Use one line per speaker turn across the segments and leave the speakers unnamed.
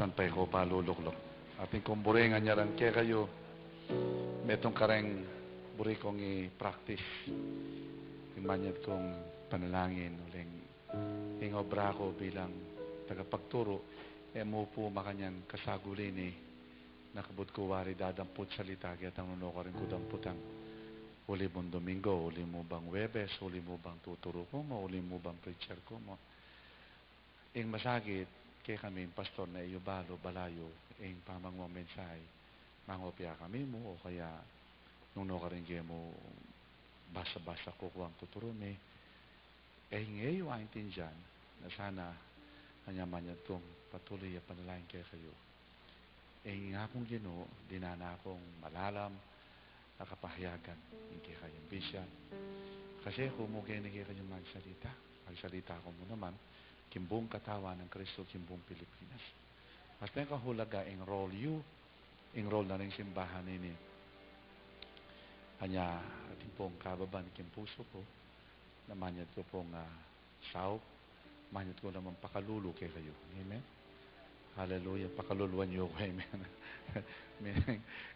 San pa ko paluluklok. Ating kumburingan niya rin kaya kayo, metong kareng buri kong i-practice. Yung manyad kong panalangin, uling ingobra ko bilang tagapagturo, mo po makanyan kasagulin nakabot ko wari dadamput salita, kaya tanguno ko rin ko damputang uli mong Domingo, uli mo bang Webes, uli mo bang tuturo ko mo, uli mo bang preacher ko mo. Ing masagit, kaya kami, pastor na iyo balo, balayo, ing pamang mo mensahe, mangopya kami mo, o kaya, nung no ka rin kaya mo, basa-basa ko kuwang tuturo me, ngayon ang intindihan, na sana, kanyaman niya itong patuloy at panalain kaya kayo. Nga akong Ginoo, dinana akong malalam, nakapahayagan, hindi kayong bisya. Kasi kumugay na kayo kanyang magsalita. Magsalita ko mo naman, kimbong katawan ng Kristo, kimbong Pilipinas. Mas na yung kahulaga, enroll you, enroll na rin simbahan nini. Kanya, ating pong kababan, kimpuso ko, na manyad ko pong south, manyad ko naman pakalulu kay kayo. Amen? Hallelujah. Pakaluluan niyo ko. Amen.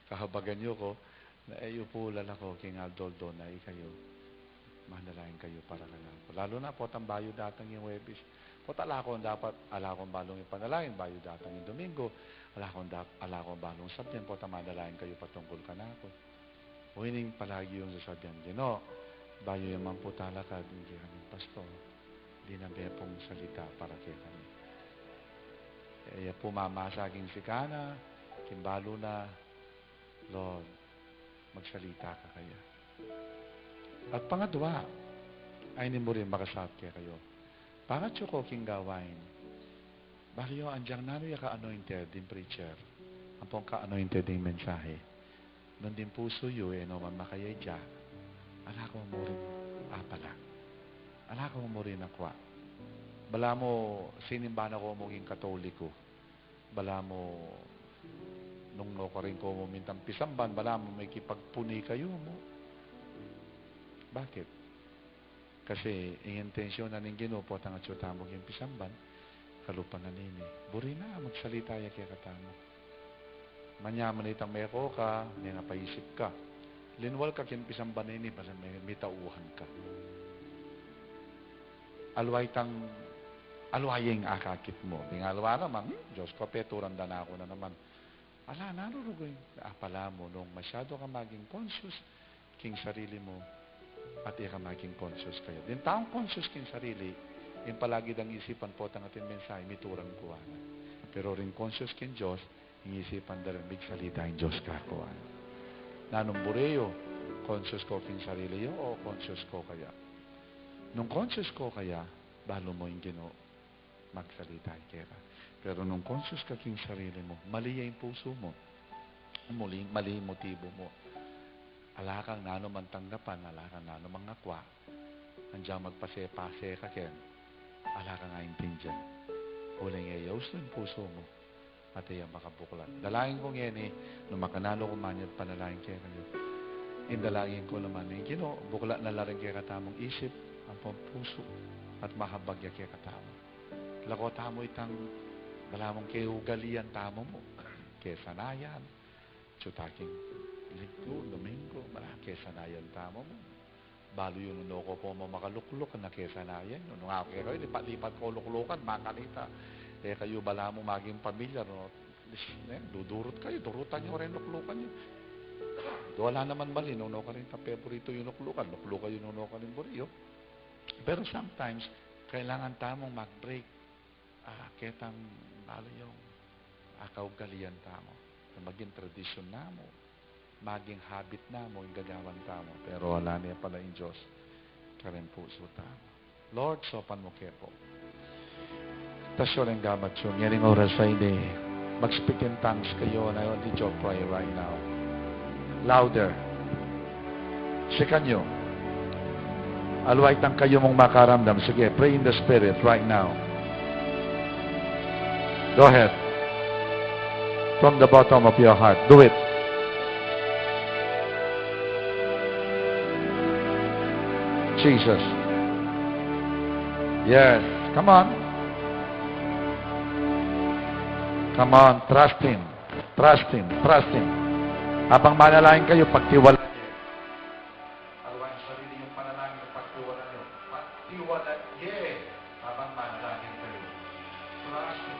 Kahabagan niyo ko, na iyo po lalako, king Aldoldo, na kayo, manalain kayo para kanako. Lalo na po, tambayo datang yung Webis. Po talakon dapat, alakon balong yung panalain, bayo datang yung Domingo, alakon balong sabyan, po tamadalain kayo patungkol kanako. Wining palagi yung sasabihan, Gino, bayo yung po talakad, hindi kami pastor, di na pong salita para kay kami. Kaya pumamasaging sikana, kimbalo na, Lord, magsalita ka kaya. At pangatwa, ay ni mo rin makasap kaya kayo. Pangatyo ko king gawain, bakyo andyang nano ya ka-anointed din preacher, ang pong ka-anointed din mensahe, nun din puso yu, no man makayay dya, ala ko mo rin apala, ala ko mo rin akwa. Bala mo, sinimba na ko maging katoliko, bala mo, nung no ko rin ko mintang pisamban, bala mo may kipagpuni kayo mo. Bakit? Kasi ang intensyon na ning Ginoo po ang atsuta mo yung pisamban, kalupan na nini. Buri na, magsalita ya kaya katamo. Manyaman itang may ako ka, may napaisip ka. Linwal ka kin pisamban nini, basta may tauhan ka. Alwayeng akakit mo. Alwa naman, Diyos ko, peturan na ako na naman. Ala, nanurugoy. Pala mo, nung masyado ka maging conscious, king sarili mo, at ka maging conscious kayo. Din taong conscious king sarili, yung palagi dang isipan po ang ating mensahe, miturang kuwan. Pero rin conscious king Diyos, yung isipan da rin, big salita yung Diyos kakuwan. Nanumbureyo, conscious ko king sarili yo, o conscious ko kaya? Nung conscious ko kaya, balo mo yung Ginoo, magsalita kaya. Pero nung conscious ka king sarili mo, mali yung puso mo, mali yung motibo mo. Alakang nano man tanggapan, alakang nano mang nakwa, andiyan magpase-pase ka ken, alakang nga intindihan. Huling ayaw sa puso mo, at ayaw makabuklan. Dalangin ko ngayon nung makanalo ko manyad panalangin kaya kayo. Indalangin ko naman Ginoo, bukla na laring kaya katamong isip, ang puso, at mahabagya kaya katamo. Lako tamo itang balamong kayugalian tamo mo, kaya sanayan, tsutaking Linggo, Domingo, malaki sanayan tamo mo. Balo yun nung ko po makaluklok na kesanayan. Nung ako kayo, lipat-lipat ko luklukan, makalita. Kayo bala mo maging pamilya, no? Dudurot kayo, durutan nyo rin luklukan nyo. Wala naman mali, nung ka rin paborito yung luklukan, luklukan yung nung ka rin buriyo. Pero sometimes, kailangan tamong mag-break. Ketang balo yung akaugalian tamo. Maging tradisyon na mo. Maging habit na mo, yung gagawan tamo. Pero wala niya pala yung Diyos. Karen puso tamo. Lord, sopan mo kaya po. Tasyo lang gamat yun. Yaring oras ay hindi. Mag-speak in tongues kayo na yun. Did you pray right now? Louder. Sikan nyo. Alway tang kayo mong makaramdam. Sige, pray in the Spirit right now. Go ahead. From the bottom of your heart. Do it. Jesus. Yes. Come on. Come on, trust Him. Trust Him. Trust Him. Habang manalangin kayo, pagtiwala niyo. Alawan sa sarili yung panalangin ng pagtiwala niyo. Pagtiwala niyo. Habang manalangin kayo. Trust Him.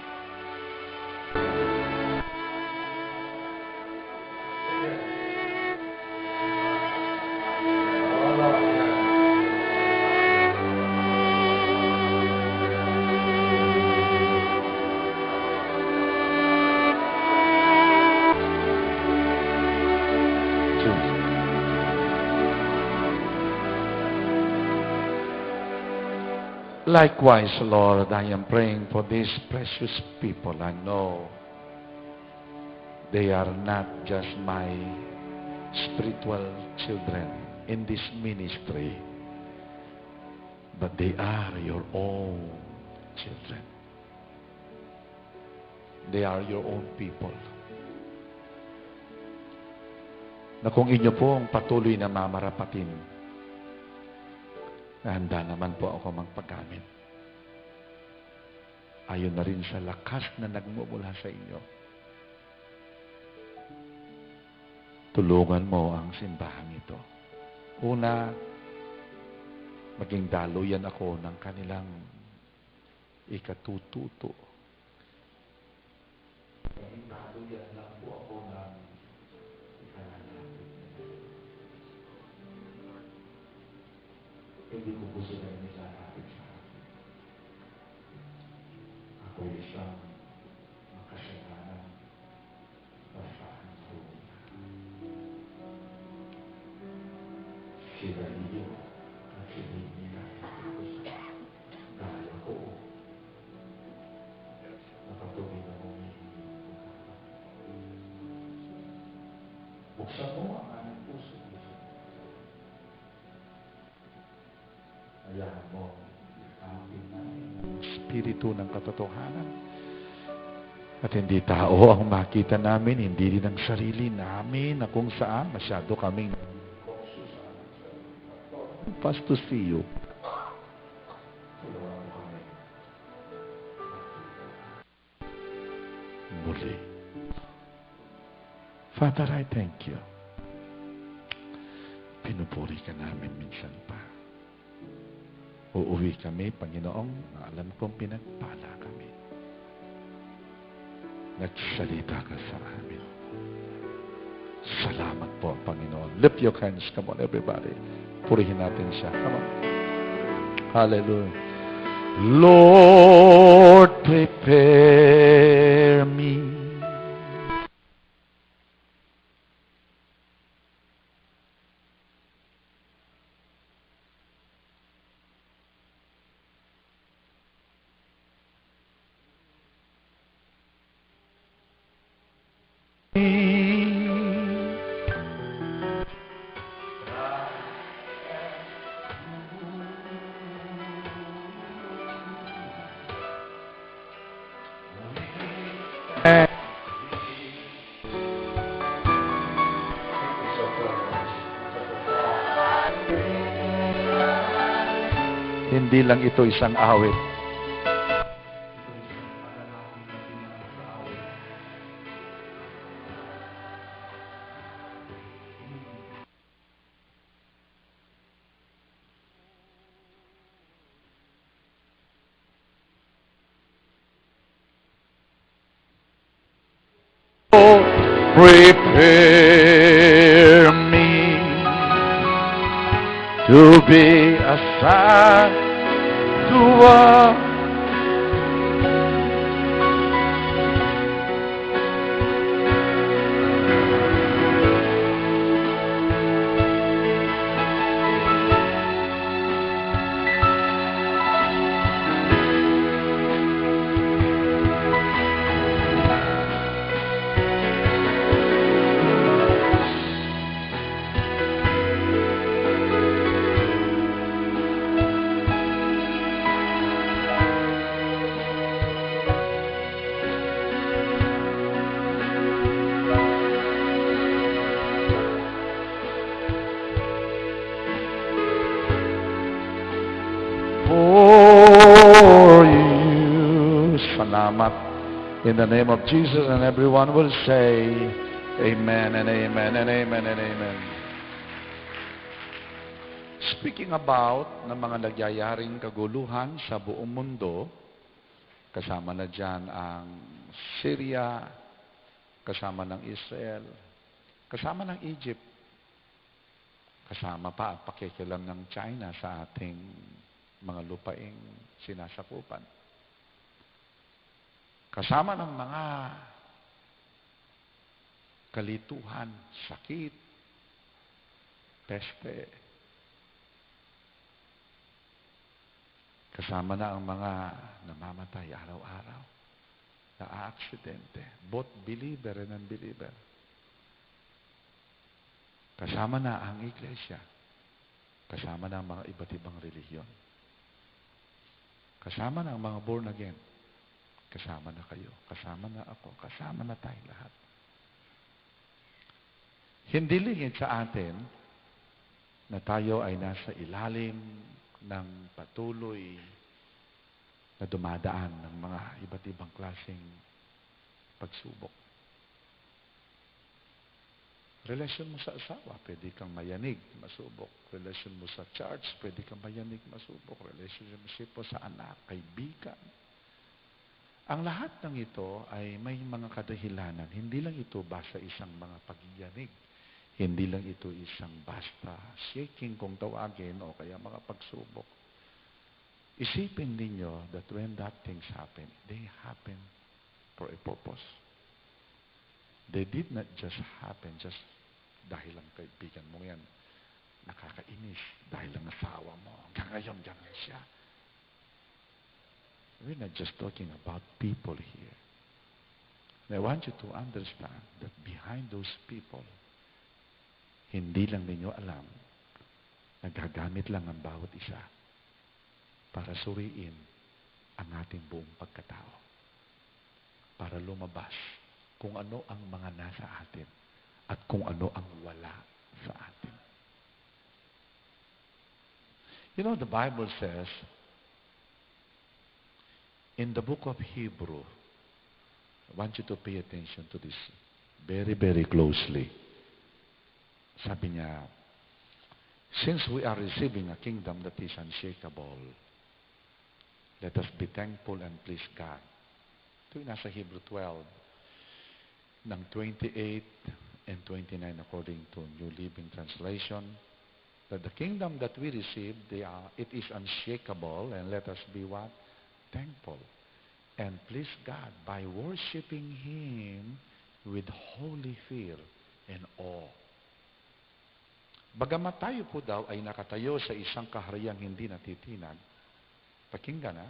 Likewise, Lord, I am praying for these precious people. I know they are not just my spiritual children in this ministry, but they are your own children. They are your own people. Na kung inyo pong patuloy na mamarapatin, handa naman po ako magpagamit. Ayon na rin sa lakas na nagmumula sa inyo. Tulungan mo ang simbahan ito. Una, maging daluyan ako ng kanilang ikatututo. Maging daluyan lang po ako ng ikanalapit. Hindi ko po sila nilalapit sa akin. Ako isang makasalanan basahan ko. Sila iyo at sininilapit ko sa dahil ako nakatuloy na humihingi. Buksan mo ang aming puso. Hayaan mo ikapin namin ang Espiritu ng katotohanan. At hindi tao ang makita namin, hindi din ang sarili namin na kung saan masyado kaming pass to see you. Muli. Father, I thank you. Pinupuri ka namin minsan pa. Uuwi kami, Panginoong, alam kong pinagpala kami. Nagsalita ka sa amin. Salamat po, Panginoon. Lift your hands. Come on, everybody. Purihin natin siya. Come on. Hallelujah. Lord, prepare me. Hindi lang ito isang awit. Prepare me to be a sign to walk. In the name of Jesus, and everyone will say, Amen and amen and amen and amen. Speaking about ng mga nagyayaring kaguluhan sa buong mundo, kasama na dyan ang Syria, kasama ng Israel, kasama ng Egypt, kasama pa ang pakikilam ng China sa ating mga lupaing sinasakupan. Kasama ng mga kalituhan, sakit, peste. Kasama na ang mga namamatay araw-araw, na-aksidente, both believer and unbeliever. Kasama na ang iglesia. Kasama na ang mga iba't ibang relihiyon. Kasama na ang mga born again. Kasama na kayo. Kasama na ako. Kasama na tayo lahat. Hindi lingid sa atin na tayo ay nasa ilalim ng patuloy na dumadaan ng mga iba't ibang klaseng pagsubok. Relasyon mo sa asawa, pwede kang mayanig, masubok. Relasyon mo sa church, pwede kang mayanig, masubok. Relationship mo sa anak, kaibigan. Ang lahat ng ito ay may mga kadahilanan. Hindi lang ito basta isang mga pagyanig. Hindi lang ito isang basta shaking kung tawagin o kaya mga pagsubok. Isipin ninyo that when that things happen, they happen for a purpose. They did not just happen just dahil lang kaibigan mo yan. Nakakainis dahil lang asawa mo. Hanggang ngayon, ganyan siya. We're not just talking about people here. And I want you to understand that behind those people, hindi lang ninyo alam, nagagamit lang ang bawat isa para suriin ang ating buong pagkatao. Para lumabas kung ano ang mga nasa atin at kung ano ang wala sa atin. You know, the Bible says, in the book of Hebrew, I want you to pay attention to this very, very closely. Sabi niya, since we are receiving a kingdom that is unshakable, let us be thankful and please God. Ito yung nasa Hebrew 12, ng 28 and 29 according to New Living Translation, that the kingdom that we received, it is unshakable, and let us be what? Thankful. And please God by worshiping Him with holy fear and awe. Bagamat tayo po daw ay nakatayo sa isang kahariang hindi natitinag, pakinggan na,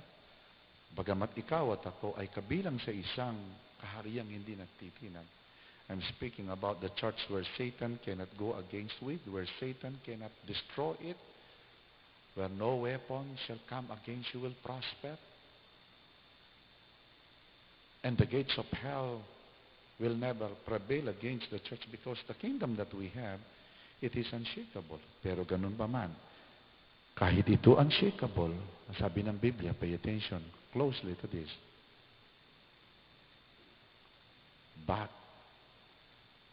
bagamat ikaw at ako ay kabilang sa isang kahariang hindi natitinag. I'm speaking about the church where Satan cannot go against with, where Satan cannot destroy it, where no weapon shall come against you will prosper. And the gates of hell will never prevail against the church because the kingdom that we have, it is unshakable. Pero ganun pa man, kahit ito unshakable, sabi ng Biblia, pay attention closely to this. But,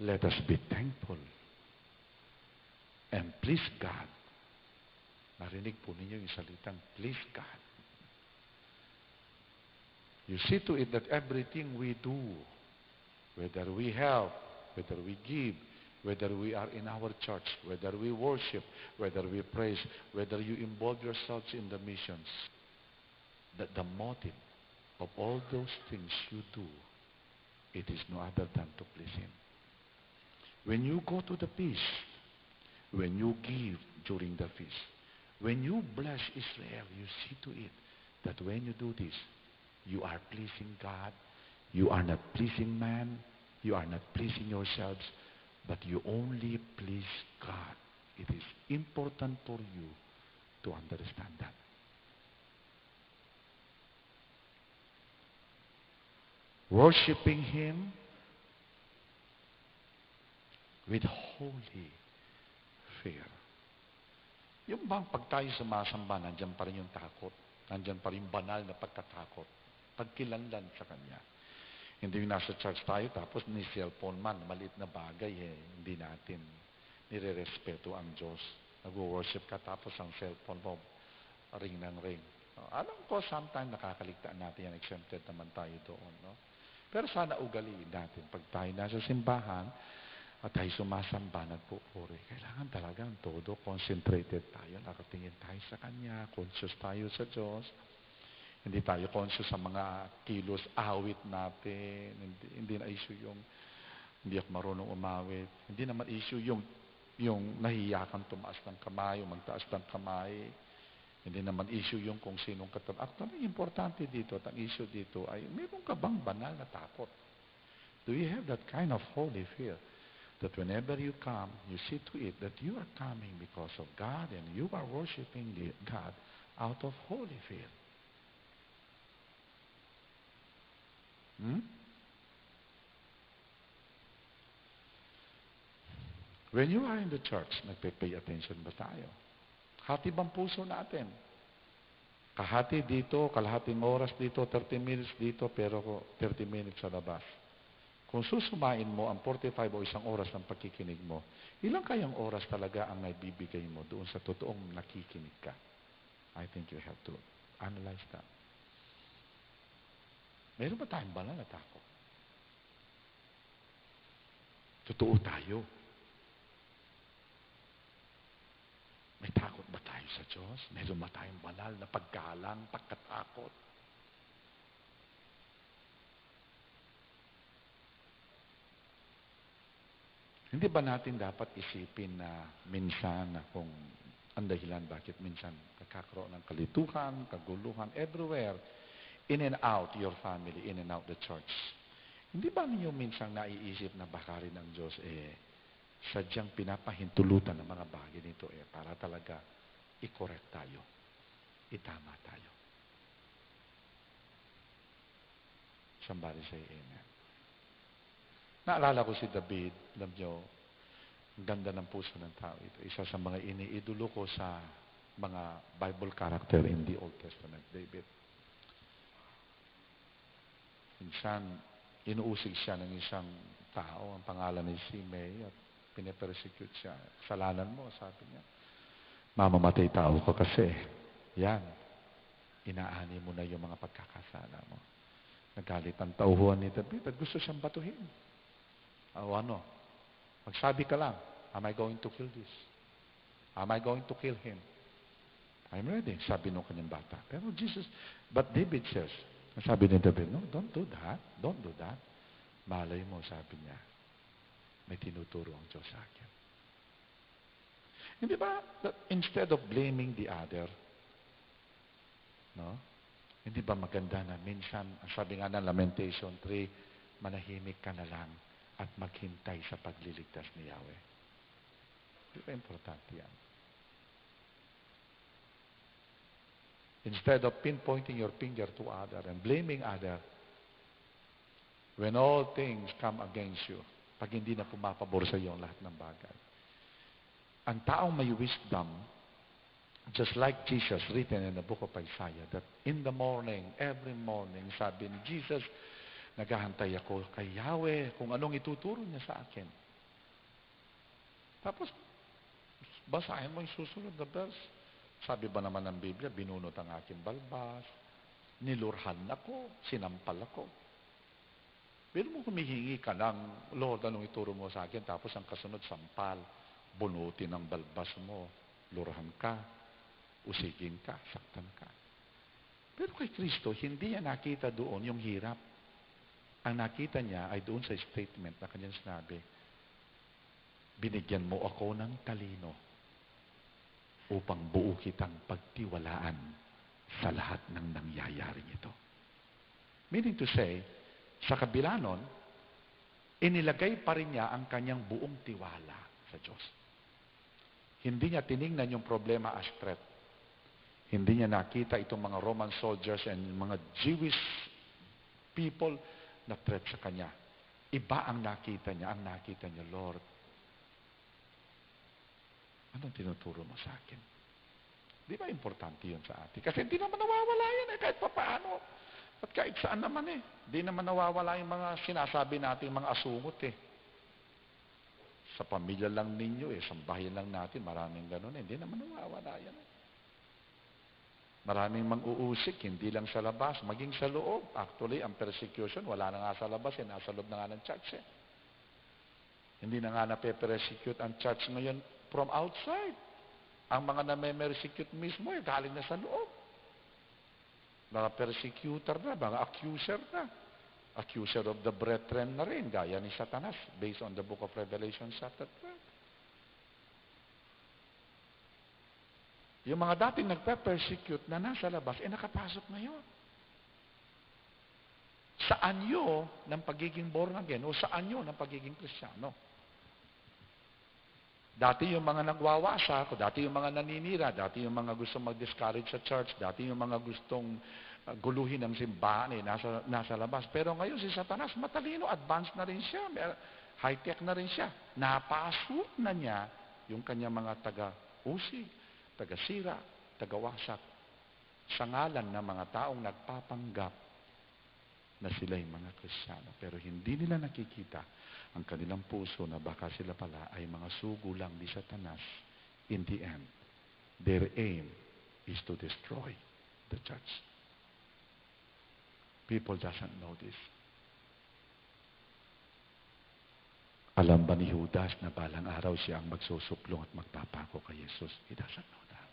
let us be thankful and please God. Narinig po ninyo yung salitang, please God. You see to it that everything we do, whether we help, whether we give, whether we are in our church, whether we worship, whether we praise, whether you involve yourselves in the missions, that the motive of all those things you do, it is no other than to please Him. When you go to the feast, when you give during the feast, when you bless Israel, you see to it that when you do this, you are pleasing God, you are not pleasing man, you are not pleasing yourselves, but you only please God. It is important for you to understand that. Worshipping Him with holy fear. Yung bang pag tayo sumasamba, nandyan pa rin yung takot. Nandyan pa rin banal na pagkatakot. Pagkilanlan sa Kanya. Hindi yung nasa church tayo, tapos ni cellphone man, maliit na bagay, hindi natin nire-respeto ang Diyos. Nag-worship ka, tapos ang cellphone mo, ring ng ring. Alam ko, sometimes nakakaligtaan natin yan, exempted naman tayo doon. No? Pero sana ugaliin natin, pag tayo nasa simbahan, at tayo sumasamba, nagpupuri, kailangan talagang todo, concentrated tayo, nakatingin tayo sa Kanya, conscious tayo sa Diyos. Hindi tayo conscious sa mga kilos, awit natin. Hindi na issue yung hindi ako marunong umawit. Hindi naman issue yung nahiya kang tumaas ng kamay o magtaas ng kamay. Hindi naman issue yung kung sinong katawan. Actually, importante dito at ang issue dito ay meron ka bang banal na takot? Do you have that kind of holy fear? That whenever you come, you see to it that you are coming because of God and you are worshiping God out of holy fear. When you are in the church, nagpe-pay attention ba tayo? Hati bang puso natin? Kahati dito, kalahating oras dito, 30 minutes dito, pero 30 minutes sa labas. Kung susumain mo ang 45 o isang oras ng pagkikinig mo, ilang kayang oras talaga ang naibibigay mo doon sa totoong nakikinig ka? I think you have to analyze that. Meron ba tayong banal na takot? Totoo tayo. May takot ba tayo sa Diyos? Meron ba tayong banal na paggalang, pagkatakot? Hindi ba natin dapat isipin na minsan na kung ang dahilan bakit minsan nagkakaroon ng kalituhan, kaguluhan, everywhere, in and out your family, in and out the church. Hindi ba ninyo minsan naiisip na baka rin ang Diyos sadyang pinapahintulutan ng mga bagay nito para talaga i-correct tayo, itama tayo. Somebody say amen. Naalala ko si David, alam nyo, ang ganda ng puso ng tao ito. Isa sa mga iniidolo ko sa mga Bible character in the Old Testament, David. Minsan, inuusig siya ng isang tao, ang pangalan ni Simei, at pinipersecute siya. Kasalanan mo, sabi niya. Mamamatay tao ka kasi. Yan. Inaani mo na yung mga pagkakasala mo. Nagalit ang tauhan ni David at gusto siyang batuhin. Ano? Magsabi ka lang, am I going to kill this? Am I going to kill him? I'm ready, sabi nung kanyang bata. Pero but David says, sabi ni David, no, don't do that. Don't do that. Malay mo, sabi niya, may tinuturo ang Diyos sa akin. Hindi ba, instead of blaming the other, no? Hindi ba maganda na minsan, ang sabi nga ng Lamentation 3, manahimik ka na lang at maghintay sa pagliligtas ni Yahweh. Di ba importante yan? Instead of pinpointing your finger to other and blaming other, when all things come against you, pag hindi na pumapabor sa iyo ang lahat ng bagay. Ang taong may wisdom, just like Jesus written in the book of Isaiah, that in the morning, every morning, sabi ni Jesus, naghahantay ako kay Yahweh kung anong ituturo niya sa akin. Tapos, basahin mo yung susunod na verse. Sabi ba naman ng Biblia, binunot ang aking balbas, nilurhan ako, sinampal ako. Pero mo humihingi ka ng, Lord, anong ituro mo sa akin? Tapos ang kasunod, sampal, bunutin ang balbas mo, lurhan ka, usigin ka, saktan ka. Pero kay Kristo, hindi niya nakita doon yung hirap. Ang nakita niya ay doon sa statement na kanyang sinabi, binigyan mo ako ng talino upang buo kitang pagtiwalaan sa lahat ng nangyayaring ito. Meaning to say, sa kabila nun, inilagay pa rin niya ang kanyang buong tiwala sa Diyos. Hindi niya tiningnan yung problema as threat. Hindi niya nakita itong mga Roman soldiers and mga Jewish people na threat sa kanya. Iba ang nakita niya. Ang nakita niya, Lord, anong tinuturo mo sa akin? Di ba importante yun sa atin? Kasi hindi naman nawawala yan kahit papaano. At kahit saan naman di naman nawawala yung mga sinasabi nating mga asungot Sa pamilya lang ninyo sa bayan lang natin, maraming ganun hindi naman nawawala yan Maraming mang-uusik, hindi lang sa labas, maging sa loob. Actually, ang persecution, wala na nga sa labas, nasa loob na nga ng church Hindi na nga nape-persecute ang church ngayon from outside. Ang mga name-persecute mismo, galing na sa loob. Mga persecutor na, mga accuser na. Accuser of the brethren na rin, gaya ni Satanas, based on the book of Revelation chapter 12. Yung mga dating nagpe-persecute na nasa labas, nakapasok ngayon. Sa anyo ng pagiging born again o sa anyo ng pagiging Kristiyano. Dati yung mga nagwawasak, dati yung mga naninira, dati yung mga gustong mag-discourage sa church, dati yung mga gustong guluhin ng simbahan nasa labas. Pero ngayon si Satanas matalino, advanced na rin siya, high-tech na rin siya. Napasok na niya yung kanyang mga taga-usig, taga-sira, taga-wasak sa ngalan ng mga taong nagpapanggap na sila'y mga Kristiyano. Pero hindi nila nakikita ang kanilang puso na baka sila pala ay mga sugo lang ni Satanas. In the end, their aim is to destroy the church. People doesn't know this. Alam ba ni Judas na balang araw siya ang magsusuplong at magpapako kay Jesus? He doesn't know that.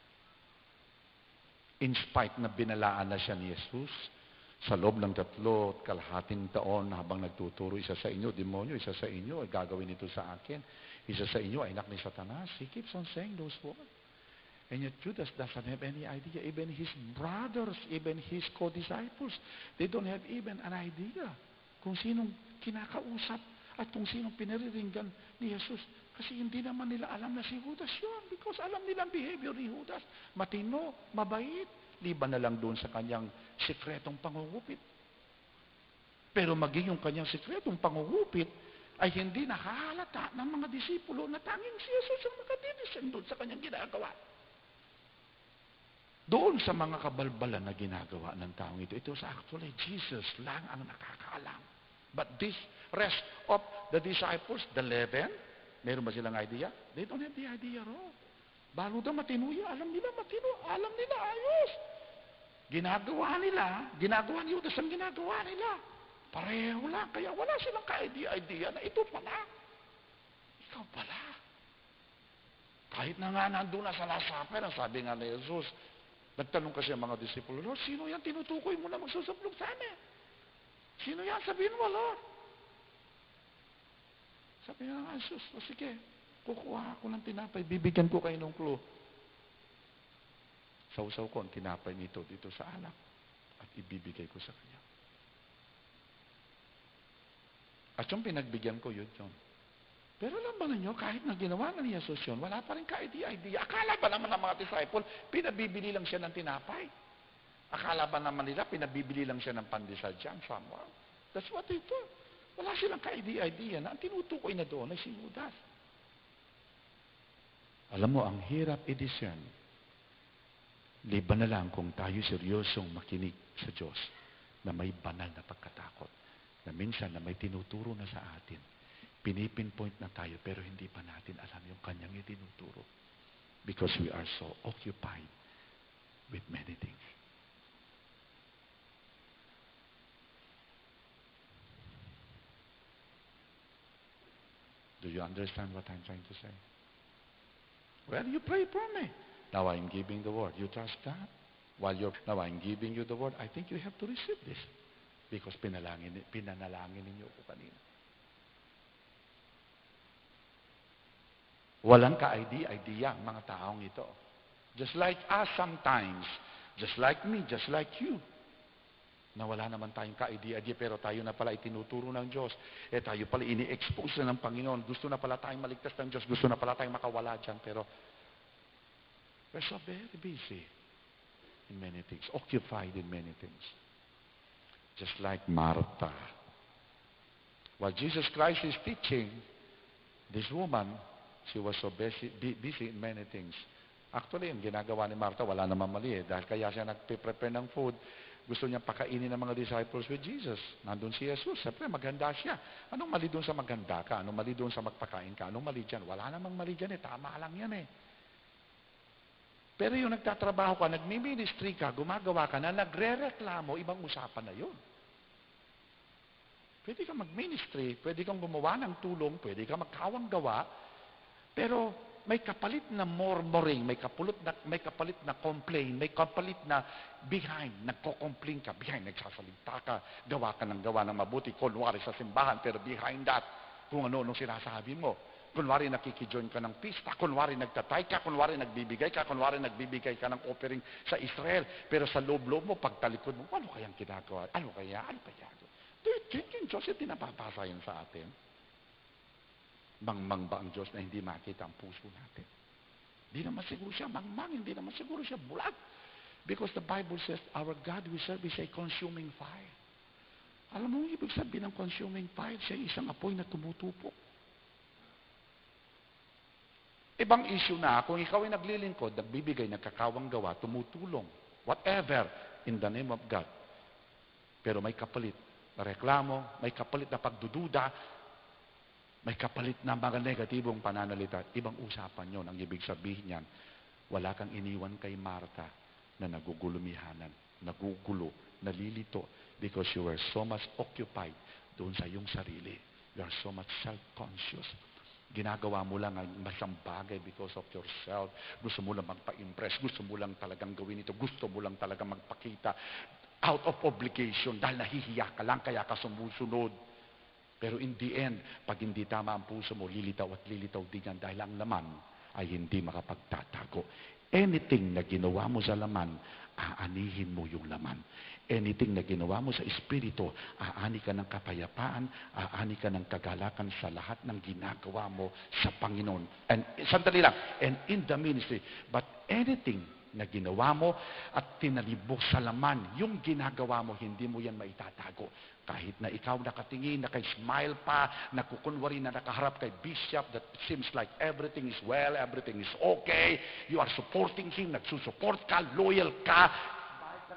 In spite na binalaan na siya ni Jesus, sa loob ng 3.5 taon habang nagtuturo, isa sa inyo, demonyo, isa sa inyo, ay gagawin ito sa akin. Isa sa inyo, ay anak ni Satanas. He keeps on saying those words. And yet Judas doesn't have any idea. Even his brothers, even his co-disciples, they don't have even an idea kung sinong kinakausap at kung sinong pinariringgan ni Jesus. Kasi hindi naman nila alam na si Judas yun. Because alam nila ang behavior ni Judas. Matino, mabait. Liban na lang doon sa kanyang sikretong pangungupit. Pero maging yung kanyang sikretong pangungupit ay hindi nakahalata ng mga disipulo na tanging si Jesus ang nakadidiscern doon sa kanyang ginagawa. Doon sa mga kabalbalan na ginagawa ng taong ito, ito sa actually Jesus lang ang nakakaalam. But this rest of the disciples, the 11, meron ba silang idea? They don't have the idea at all. Balo daw matino yun. Alam nila matino. Alam nila ayos. Ginagawa ni Judas ang ginagawa nila. Pareho lang. Kaya wala silang ka-idea na ito pala. Ikaw pala. Kahit na nga nandun na sa Last Supper, ang sabi nga ni Jesus, nagtanong kasi ang mga disipulo, Lord, sino yan tinutukoy mo na magsusuplog sa amin? Sino yan? Sabihin mo, Lord. Sabi nga nga, Jesus, o sige, kukuha ako ng tinapay, bibigyan ko kayo ng clue. Sausaw ko ang tinapay nito dito sa alak at ibibigay ko sa kanya. At yung pinagbigyan ko, yun. Pero alam ba ninyo, kahit na ginawa na ni Jesus yun, wala pa rin ka-idea. Akala ba naman ng mga disciple, pinabibili lang siya ng tinapay? Akala ba naman nila, pinabibili lang siya ng pandesal dyan? Somehow. That's what they thought. Wala silang ka-idea na ang tinutukoy na doon ay si Judas. Alam mo, ang hirap i-discern. Liban na lang kung tayo seryosong makinig sa Diyos na may banal na pagkatakot. Na minsan na may tinuturo na sa atin. Pinipinpoint na tayo pero hindi pa natin alam yung kanyang itinuturo. Because we are so occupied with many things. Do you understand what I'm trying to say? Well, you pray for me. Now I'm giving the word. You trust that? Now I'm giving you the word. I think you have to receive this. Because pinanalangin ninyo ko kanina. Walang ka-idea ang mga taong ito. Just like us sometimes. Just like me. Just like you. Na wala naman tayong ka-idea pero tayo na pala itinuturo ng Diyos. Tayo pala ini-expose na ng Panginoon. Gusto na pala tayong maligtas ng Diyos. Gusto na pala tayong makawala dyan. Pero we're so very busy in many things. Occupied in many things. Just like Martha. While Jesus Christ is teaching, this woman, she was so busy in many things. Actually, yung ginagawa ni Martha, wala naman mali Dahil kaya siya nagpe-prepare ng food, Gusto niya pakainin ng mga disciples with Jesus. Nandun si Jesus. Siyempre, maganda siya. Anong mali doon sa maganda ka? Anong mali doon sa magpakain ka? Anong mali dyan? Wala namang mali dyan eh. Tama lang yan eh. Pero yung nagtatrabaho ka, nagmi-ministry ka, gumagawa ka na, nagre-reklamo, ibang usapan na yun. Pwede kang mag-ministry, pwede kang gumawa ng tulong, pwede kang magkawang gawa, pero may kapalit na murmuring, may kapalit na complain, may kapalit na behind, nagko-complain ka, behind, nagsasalita ka, gawa ka ng mabuti, kunwari sa simbahan, pero behind that, kung ano-ano sinasabi mo. Kunwari nakikijoin ka ng pista, kunwari nagtatay ka, kunwari nagbibigay ka ng offering sa Israel, pero sa loob-loob mo, pagtalikod mo, ano kayang ginagawa? Ano kaya? Yung Diyos yung tinapapasa yun sa atin. Mangmang ba ang Diyos na hindi makita ang puso natin? Hindi naman siguro siya mangmang, hindi naman siguro siya bulag. Because the Bible says, our God we serve is a consuming fire. Alam mo, ibig sabihin ng consuming fire, siya isang apoy na tumutupo. Ibang issue na, kung ikaw ay naglilingkod, nagbibigay, nagkakawang gawa, tumutulong, whatever, in the name of God. Pero may kapalit na reklamo, may kapalit na pagdududa, may kapalit na mga negatibong pananalita. Ibang usapan yon. Ang ibig sabihin niyan, wala kang iniwan kay Martha na nagugulumihanan, nagugulo, nalilito, because you were so much occupied doon sa iyong sarili. You are so much self-conscious. Ginagawa mo lang ang masang bagay because of yourself. Gusto mo lang magpa-impress. Gusto mo lang talagang gawin ito. Gusto mo lang talagang magpakita out of obligation dahil nahihiya ka lang kaya ka sumusunod. Pero in the end, pag hindi tama ang puso mo, lilitaw at lilitaw din yan dahil ang laman ay hindi makapagtatago. Anything na ginawa mo sa laman, aanihin mo yung laman. Anything na ginawa mo sa espiritu, aani ka ng kapayapaan, aani ka ng kagalakan sa lahat ng ginagawa mo sa Panginoon. And sandali lang, and in the ministry, but anything na ginawa mo at tinalibok sa laman, yung ginagawa mo, hindi mo yan maitatago. Kahit na ikaw nakatingin, naka-smile pa, nakukunwari na nakaharap kay Bishop, that seems like everything is well, everything is okay, you are supporting him, nagsusupport ka, loyal ka,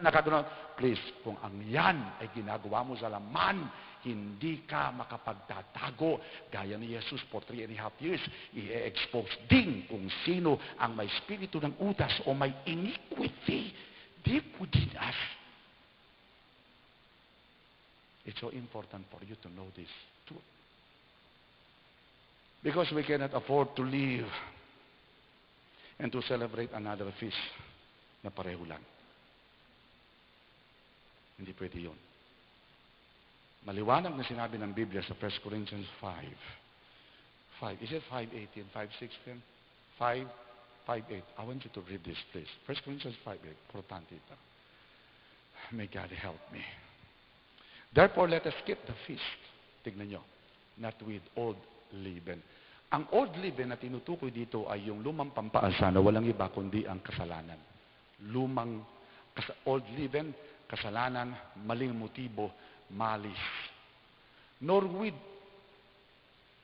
nakaganoon. Please, kung ang yan ay ginagawa mo sa laman, hindi ka makapagtatago. Gaya ni Jesus for 3.5 years, i-expose din kung sino ang may spirito ng utas o may iniquity deep within us. It's so important for you to know this truth. Because we cannot afford to live and to celebrate another feast na pareho lang. Hindi pwede yun. Maliwanag na sinabi ng Biblia sa 1 Corinthians 5. Is it 5:18, 5:16? 5:8. I want you to read this, please. 1 Corinthians 5:8. Importante ito. May God help me. Therefore, let us keep the feast. Tignan nyo. Not with old leaven. Ang old leaven na tinutukoy dito ay yung lumang pampaasa na walang iba kundi ang kasalanan. Old leaven, kasalanan, maling motibo, malis. Nor with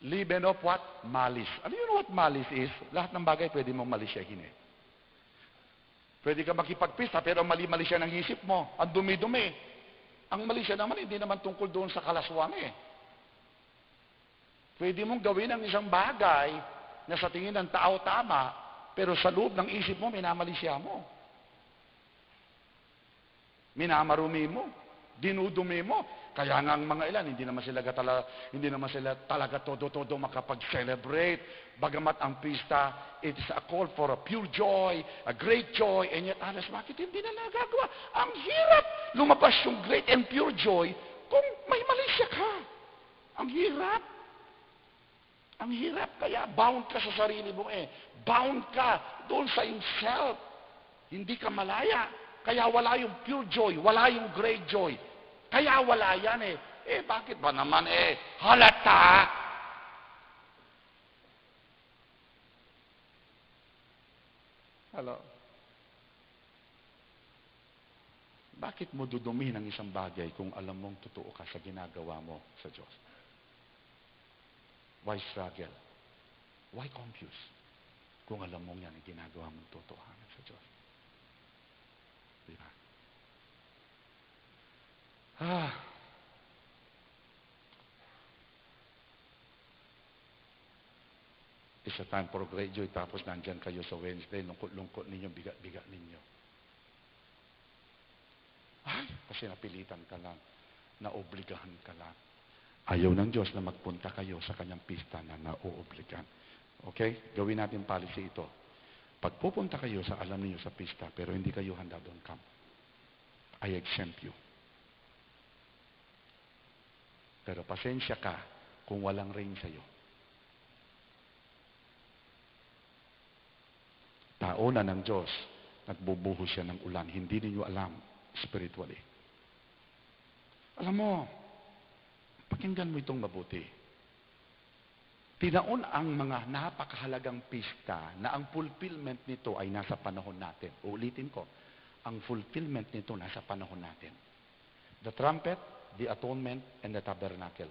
leaven of what? Malis. Ano yun what malis is? Lahat ng bagay pwede mong malisyahin eh. Pwede ka makipagpista pero mali-mali siya ng isip mo. Ang dumi-dumi. Ang mali siya naman, hindi naman tungkol doon sa kalaswang eh. Pwede mong gawin ang isang bagay na sa tingin ng tao tama, pero sa loob ng isip mo, minamali siya mo. Minamarumi mo. Dinudumi mo. Kaya nga ang mga ilan, hindi naman sila talaga todo-todo makapag-celebrate. Bagamat ang pista, it is a call for a pure joy, a great joy, and yet others, bakit hindi na nagagawa? Ang hirap lumabas yung great and pure joy kung may mali siya ka. Ang hirap. Ang hirap, kaya bound ka sa sarili mo eh. Bound ka doon sa yourself. Hindi ka malaya. Kaya wala yung pure joy, wala yung great joy. Kaya wala yan eh. Eh, bakit ba naman eh? Halata! Hello? Bakit mo dudumihin ang isang bagay kung alam mong totoo ka sa ginagawa mo sa Diyos? Why struggle? Why confuse? Kung alam mong yan ang ginagawa mong totohanan sa Diyos. Diba? Ah, it's a time for great joy, tapos nandyan kayo sa Wednesday, lungkot-lungkot ninyo, bigat-bigat ninyo. Ay, kasi napilitan ka lang, naobligahan ka lang. Ayaw ng Diyos na magpunta kayo sa kanyang pista na naoobligan. Okay? Gawin natin policy ito. Pag pupunta kayo sa alam niyo sa pista, pero hindi kayo handa doon, come. I exempt you. Pero pasensya ka kung walang rain sa'yo. Taonan ng Diyos, nagbubuhos siya ng ulan. Hindi ninyo alam spiritually. Alam mo, pakinggan mo itong mabuti. Tinaon ang mga napakahalagang pista na ang fulfillment nito ay nasa panahon natin. Uulitin ko, ang fulfillment nito nasa panahon natin. The trumpet, the atonement, and the tabernacle.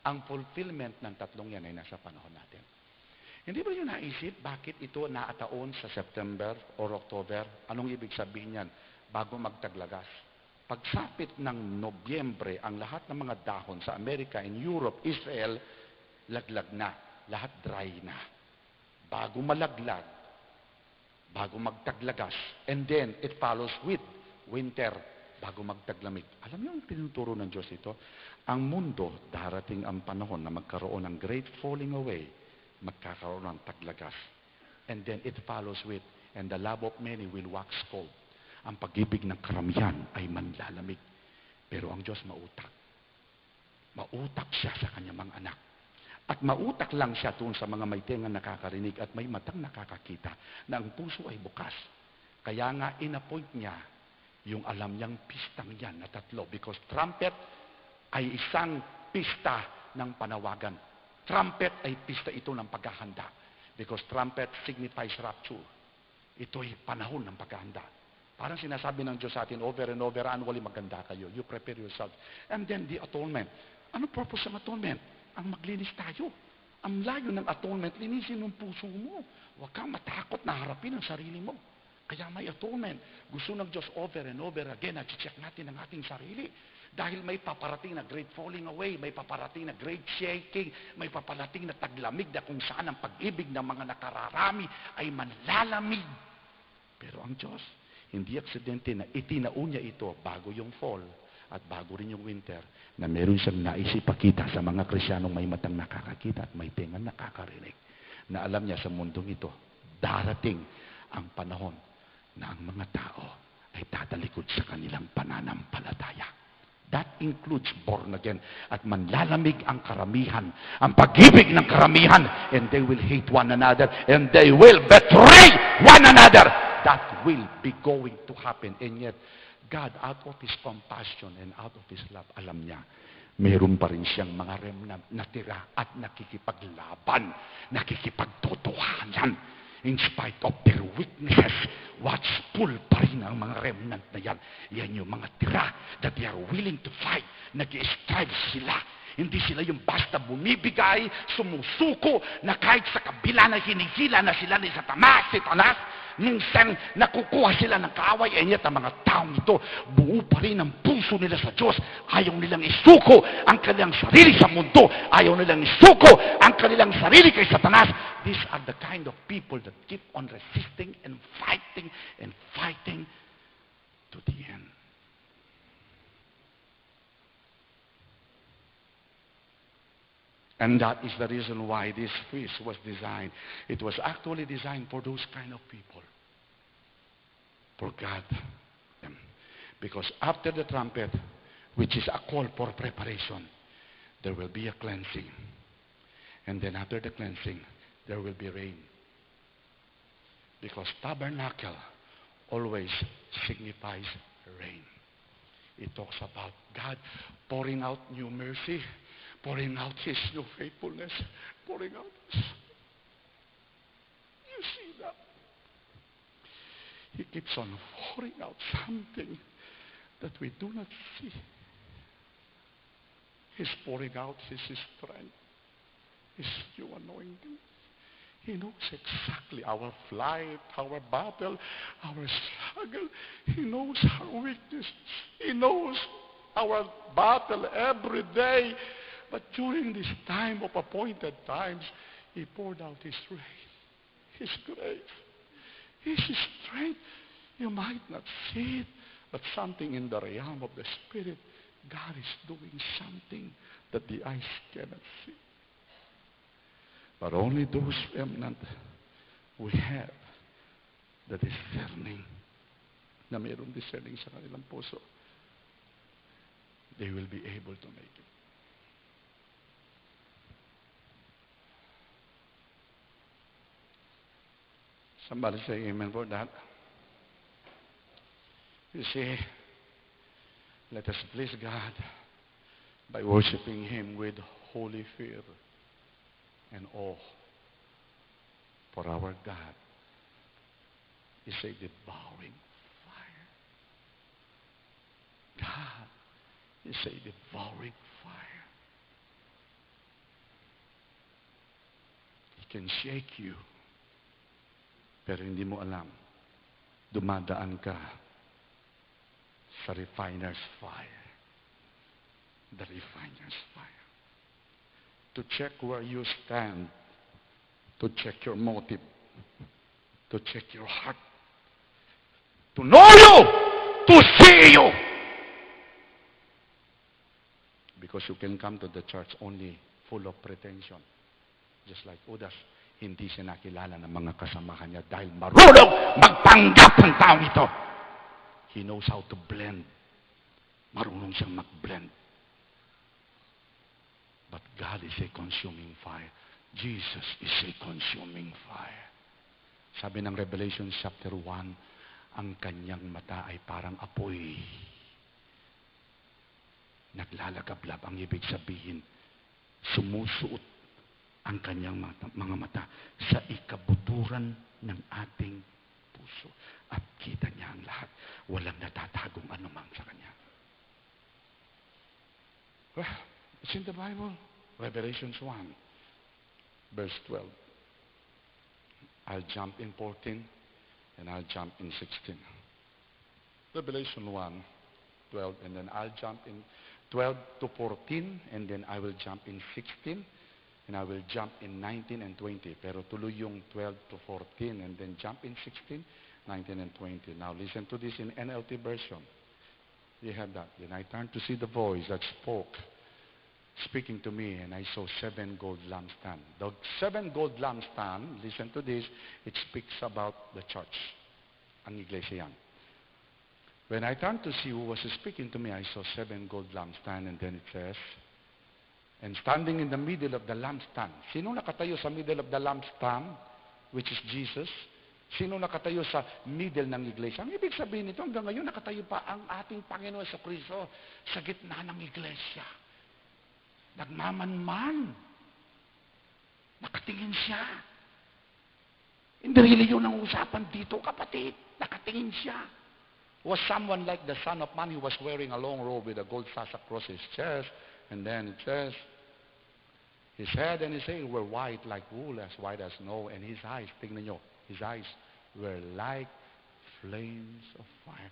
Ang fulfillment ng tatlong yan ay nasa panahon natin. Hindi ba nyo naisip bakit ito naataon sa September or October? Anong ibig sabihin yan? Bago magtaglagas. Pagsapit ng Nobyembre, ang lahat ng mga dahon sa Amerika, in Europe, Israel, laglag na. Lahat dry na. Bago malaglag, bago magtaglagas, and then it follows with winter, bago magtaglamig. Alam niyo ang tinuturo ng Diyos ito? Ang mundo, darating ang panahon na magkaroon ng great falling away, magkakaroon ng taglagas. And then it follows with, and the love of many will wax cold. Ang pag-ibig ng karamihan ay manlalamig. Pero ang Diyos mautak. Mautak siya sa kanyang mga anak. At mautak lang siya doon sa mga may tenga nakakarinig at may matang nakakakita na ang puso ay bukas. Kaya nga inappoint niya yung alam niyang pistang yan na tatlo. Because trumpet ay isang pista ng panawagan. Trumpet ay pista ito ng paghahanda. Because trumpet signifies rapture. Ito'y panahon ng paghahanda. Parang sinasabi ng Diyos sa atin over and over, annually maganda kayo. You prepare yourself. And then the atonement. Ano purpose ng atonement? Ang maglinis tayo. Ang layo ng atonement, linisin ng puso mo. Huwag kang matakot na harapin ang sarili mo. Kaya may atonement. Gusto ng Diyos over and over again, na-check natin ang ating sarili. Dahil may paparating na great falling away, may paparating na great shaking, may paparating na taglamig na kung saan ang pag-ibig ng mga nakararami ay manlalamig. Pero ang Diyos, hindi aksidente na itinaon niya ito bago yung fall at bago rin yung winter na meron siyang naisipakita sa mga Kristiyanong may matang nakakakita at may tengang nakakarinig na alam niya sa mundong ito, darating ang panahon na ang mga tao ay tatalikod sa kanilang pananampalataya. That includes born again. At manlalamig ang karamihan, ang pag-ibig ng karamihan, and they will hate one another, and they will betray one another. That will be going to happen. And yet, God, out of His compassion and out of His love, alam niya, meron pa rin siyang mga remnant na tira at nakikipaglaban, nakikipagtotohanan. In spite of their weaknesses, watchful pa rin ang mga remnant na yan. Yan yung mga tira that they are willing to fight. Nag-strive sila. Hindi sila yung basta bumibigay, sumusuko, na kahit sa kabila na hinihila na sila ni Satanas, minsan nakukuha sila ng kaaway, and yet ang mga taong ito, buo pa rin ang puso nila sa Diyos. Ayaw nilang isuko ang kanilang sarili sa mundo. Ayaw nilang isuko ang kanilang sarili kay Satanas. These are the kind of people that keep on resisting and fighting to the end. And that is the reason why this feast was designed. It was actually designed for those kind of people. For God. Because after the trumpet, which is a call for preparation, there will be a cleansing. And then after the cleansing, there will be rain. Because tabernacle always signifies rain. It talks about God pouring out new mercy, pouring out His new faithfulness, pouring out His. You see that? He keeps on pouring out something that we do not see. He's pouring out His strength, His new anointing. He knows exactly our flight, our battle, our struggle. He knows our weakness. He knows our battle every day. But during this time of appointed times, He poured out His rain, His grace, His strength. You might not see it, but something in the realm of the Spirit, God is doing something that the eyes cannot see. But only those remnant we have that discerning, na mayroong discerning sa kanilang puso, they will be able to make it. Somebody say amen for that. You see, let us please God by worshiping Him with holy fear and awe. For our God is a devouring fire. God is a devouring fire. He can shake you, pero hindi mo alam, dumadaan ka sa refiner's fire. The refiner's fire. To check where you stand, to check your motive, to check your heart, to know you, to see you. Because you can come to the church only full of pretension. Just like Judas, hindi siya nakilala ng mga kasamahan niya dahil marunong magpanggap ang tao ito. He knows how to blend. Marunong siyang mag-blend. But God is a consuming fire. Jesus is a consuming fire. Sabi ng Revelation chapter 1, ang kanyang mata ay parang apoy. Naglalagablab. Ang ibig sabihin, sumusuot ang kanyang mga mata sa ikabuturan ng ating puso. At kita niya ang lahat. Walang natatagong anumang sa kanya. Well, it's in the Bible. Revelations 1, verse 12. I'll jump in 14 and I'll jump in 16. Revelation 1, 12, and then I'll jump in 12 to 14, and then I will jump in 16, and I will jump in 19 and 20. Pero tuloy yung 12 to 14, and then jump in 16, 19 and 20. Now listen to this in NLT version. You have that. Then I turned to see the voice that spoke, speaking to me, and I saw 7 gold lampstands. The 7 gold lampstands, listen to this, it speaks about the church. Ang iglesia yan. When I turned to see who was speaking to me, I saw 7 gold lampstands, and then it says, and standing in the middle of the lampstand. Sino nakatayo sa middle of the lampstand, which is Jesus? Sino nakatayo sa middle ng iglesia? Ang ibig sabihin nito, hanggang ngayon nakatayo pa ang ating Panginoon sa Kristo sa gitna ng iglesia. Nagmamanman. Nakatingin siya. Hindi really yun ang usapan dito, kapatid. Nakatingin siya. Was someone like the Son of Man who was wearing a long robe with a gold sash across his chest, and then it says, his head and his hair were white like wool, as white as snow, and his eyes, tingnan nyo, his eyes were like flames of fire.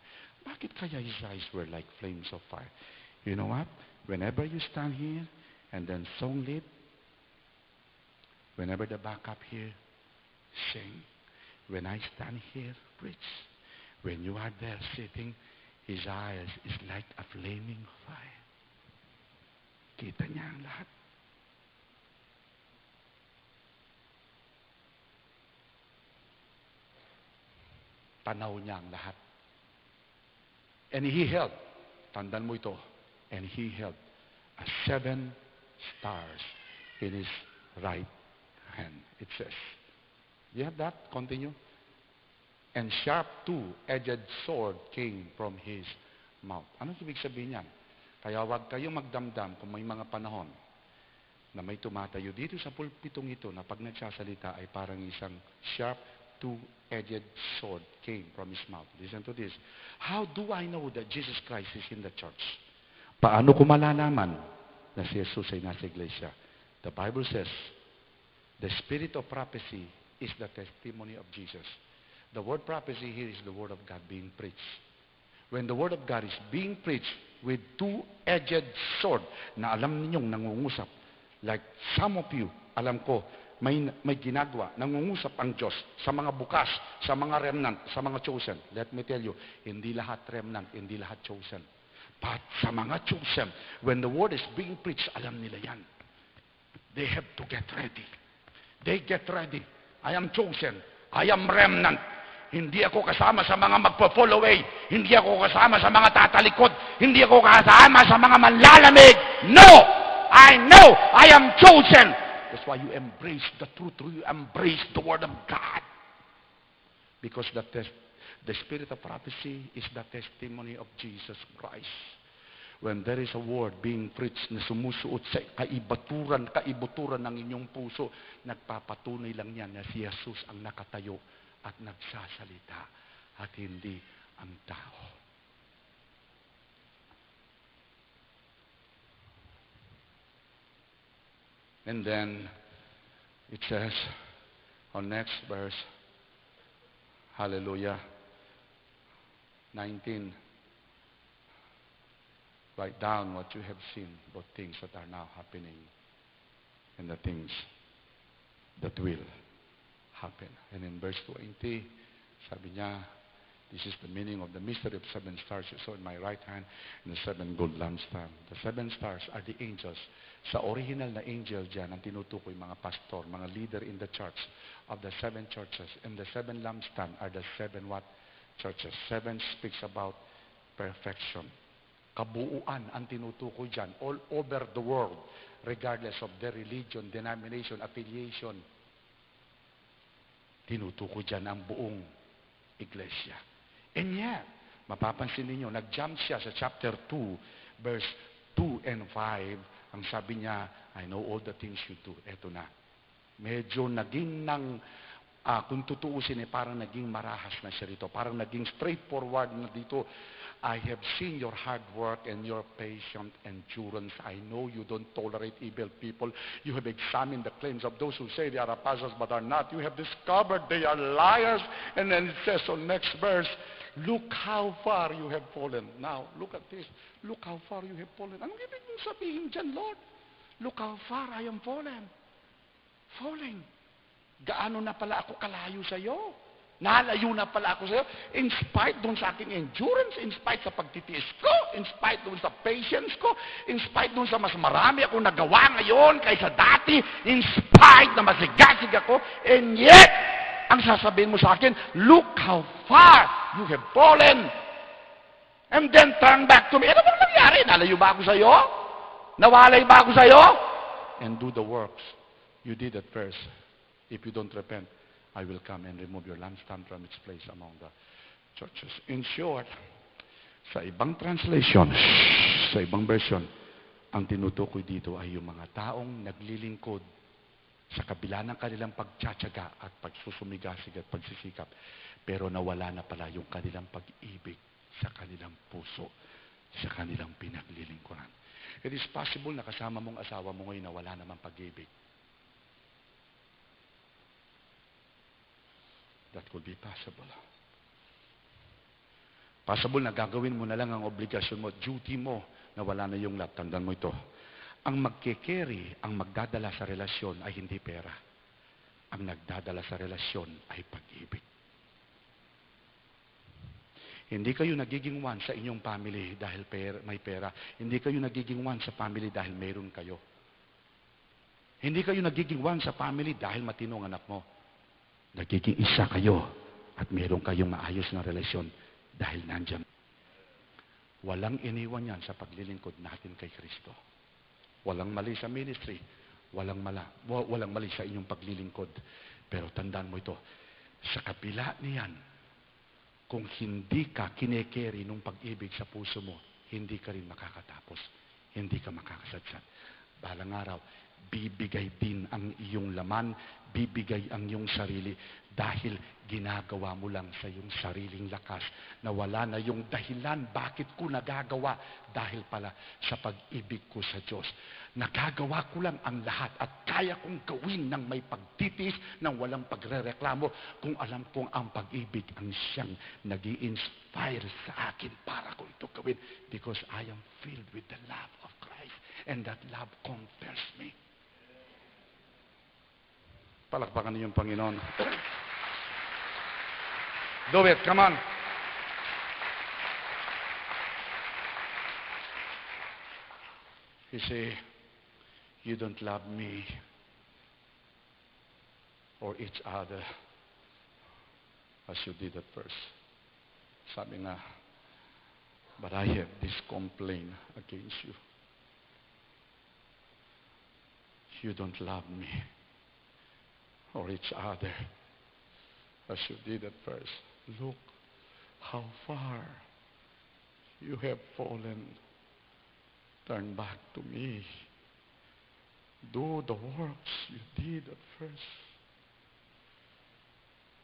Bakit kaya his eyes were like flames of fire? You know what? Whenever you stand here, and then song lead, whenever the backup here, sing. When I stand here, preach. When you are there sitting, his eyes is like a flaming fire. Kita niya ang lahat. Tanaw niya ang lahat. And he held, tandaan mo ito, and he held 7 stars in his right hand. It says, you have that? Continue. And sharp 2-edged sword came from his mouth. Anong ibig sabihin yan? Kaya wag kayong magdamdam kung may mga panahon na may tumatayo dito sa pulpitong ito na pag nagsasalita ay parang isang sharp 2-edged sword came from his mouth. Listen to this. How do I know that Jesus Christ is in the church? Paano ko malalaman na si Jesus ay nasa iglesia? The Bible says, the spirit of prophecy is the testimony of Jesus. The word prophecy here is the word of God being preached. When the word of God is being preached, with two-edged sword na alam ninyong nangungusap. Like some of you, alam ko, may ginagawa, nangungusap ang Diyos sa mga bukas, sa mga remnant, sa mga chosen. Let me tell you, hindi lahat remnant, hindi lahat chosen. But sa mga chosen, when the word is being preached, alam nila yan. They have to get ready. They get ready. I am chosen. I am remnant. Hindi ako kasama sa mga magpa-fall away. Hindi ako kasama sa mga tatalikod. Hindi ako kasama sa mga manlalamig. No! I know I am chosen. That's why you embrace the truth. You embrace the Word of God. Because the spirit of prophecy is the testimony of Jesus Christ. When there is a word being preached na sumusuot sa kaibuturan ng inyong puso, nagpapatunay lang yan na si Jesus ang nakatayo at nagsasalita at hindi ang tao. And then it says on next verse, hallelujah, 19, write down what you have seen, both things that are now happening and the things that will happen. And in verse 20, sabi niya, this is the meaning of the mystery of 7 stars you saw in my right hand and the 7 gold lampstands. The 7 stars are the angels. Sa original na angel dyan, ang tinutukoy mga pastor, mga leader in the church of the 7 churches. And the 7 lampstands are the 7 what? Churches. 7 speaks about perfection. Kabuuan ang tinutukoy dyan all over the world, regardless of their religion, denomination, affiliation. Tinutukoy dyan ang buong iglesia. And yet, mapapansin ninyo, nag-jump siya sa chapter 2, verse 2 and 5. Ang sabi niya, I know all the things you do. Eto na. Medyo naging kung tutuusin, parang naging marahas na siya dito. Parang naging straightforward na dito. I have seen your hard work and your patient endurance. I know you don't tolerate evil people. You have examined the claims of those who say they are apostles but are not. You have discovered they are liars. And then it says on next verse, look how far you have fallen. Now, look at this. Look how far you have fallen. Anong ibig mong sabihin dyan, Lord? Look how far I am fallen. Falling. Gaano na pala ako kalayo sa iyo? Nalayo na pala ako sa iyo. In spite dun sa aking endurance, in spite sa pagtitiis ko, in spite dun sa patience ko, in spite dun sa mas marami akong nagawa ngayon kaysa dati, in spite na masigasig ako, and yet, ang sasabihin mo sa akin, look how far you have fallen. And then turn back to me. Ano bang nangyari? Nalayo ba ako sa iyo? Nawalay ba ako sa iyo? And do the works you did at first. If you don't repent, I will come and remove your lampstand from its place among the churches. In short, sa ibang translation, sa ibang version, ang tinutukoy dito ay yung mga taong naglilingkod sa kabila ng kanilang pagtsatsaga at pagsusumigasig at pagsisikap, pero nawala na pala yung kanilang pag-ibig sa kanilang puso, sa kanilang pinaglilingkuran. It is possible na kasama mong asawa mo ngayon na wala namang pag-ibig. That could be possible. Possible na gagawin mo na lang ang obligasyon mo, duty mo, na wala na yung love. Tandaan mo ito. Ang magke-carry, ang magdadala sa relasyon ay hindi pera. Ang nagdadala sa relasyon ay pag-ibig. Hindi kayo nagiging one sa inyong family dahil may pera. Hindi kayo nagiging one sa family dahil mayroon kayo. Hindi kayo nagiging one sa family dahil matinong anak mo. Nagiging isa kayo at meron kayong maayos na relasyon dahil nandyan. Walang iniwan yan sa paglilingkod natin kay Kristo. Walang mali sa ministry. Walang mali sa inyong paglilingkod. Pero tandaan mo ito, sa kabila niyan, kung hindi ka kinekeri ng pag-ibig sa puso mo, hindi ka rin makakatapos. Hindi ka makakasadsad. Balang araw, bibigay din ang iyong laman, bibigay ang iyong sarili dahil ginagawa mo lang sa iyong sariling lakas na wala na yung dahilan bakit ko nagagawa dahil pala sa pag-ibig ko sa Diyos. Nagagawa ko lang ang lahat at kaya kong gawin ng may pagtitis ng walang pagrereklamo kung alam kong ang pag-ibig ang siyang fire sa akin para ko ito gawin because I am filled with the love of Christ and that love compels me. Palakpakan niyo yung Panginoon. Do it, come on. You say, you don't love me or each other as you did at first. Sabi nga, but I have this complaint against you. You don't love me or each other as you did at first. Look how far you have fallen. Turn back to me. Do the works you did at first.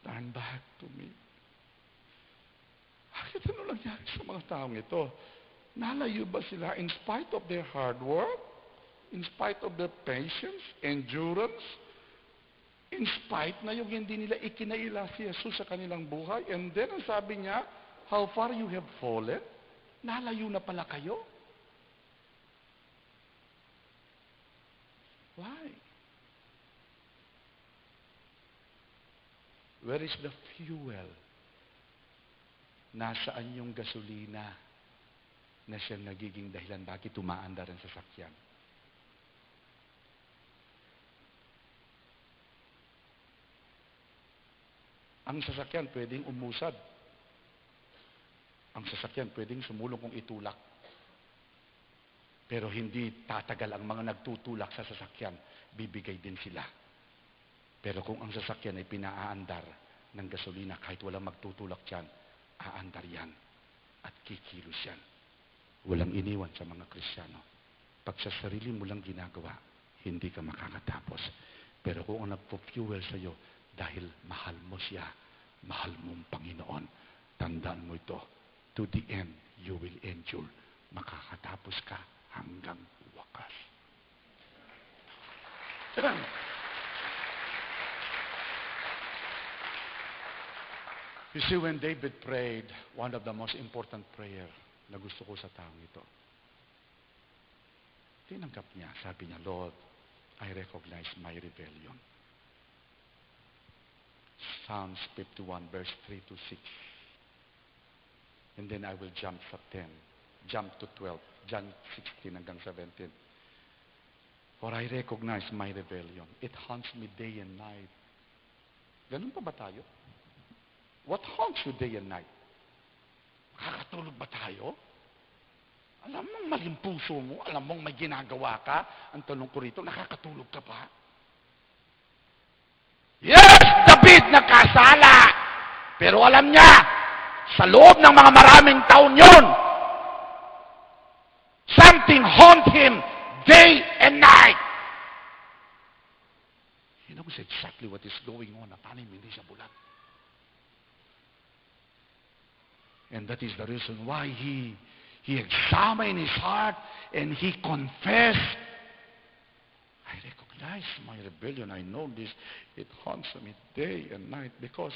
Turn back to me. Bakit ano nangyari sa mga taong ito? Nalayo ba sila in spite of their hard work? In spite of their patience, endurance? In spite na yung hindi nila ikinaila si Jesus sa kanilang buhay? And then, ang sabi niya, how far you have fallen? Nalayo na pala kayo? Why? Where is the fuel? Nasaan yung gasolina na siyang nagiging dahilan bakit tumaandar ang sasakyan? Ang sasakyan pwedeng umusad. Ang sasakyan pwedeng sumulong kung itulak. Pero hindi tatagal ang mga nagtutulak sa sasakyan. Bibigay din sila. Pero kung ang sasakyan ay pinaaandar ng gasolina, kahit walang magtutulak dyan, aandar yan at kikilos yan. Walang iniwan sa mga Kristiyano. Pag sa sarili mo lang ginagawa, hindi ka makakatapos. Pero kung ang nagpo-fuel sa'yo, dahil mahal mo siya, mahal mong Panginoon, tandaan mo ito, to the end, you will endure. Makakatapos ka hanggang wakas. You see, when David prayed, one of the most important prayer na gusto ko sa taong ito, tinanggap niya, sabi niya, Lord, I recognize my rebellion. Psalms 51, verse 3 to 6. And then I will jump sa 10. Jump to 12. John 16 hanggang 17. For I recognize my rebellion. It haunts me day and night. Ganun pa ba tayo? What haunts you day and night? Makakatulog ba tayo? Alam mong maling puso mo, alam mong may ginagawa ka. Ang tanong ko rito, nakakatulog ka ba? Yes! David nakasala! Pero alam niya, sa loob ng mga maraming taon yun, something haunt him day and night. He knows exactly what is going on. Paano hindi siya bulag? And that is the reason why he examined his heart and he confessed, I recognize my rebellion. I know this. It haunts me day and night because,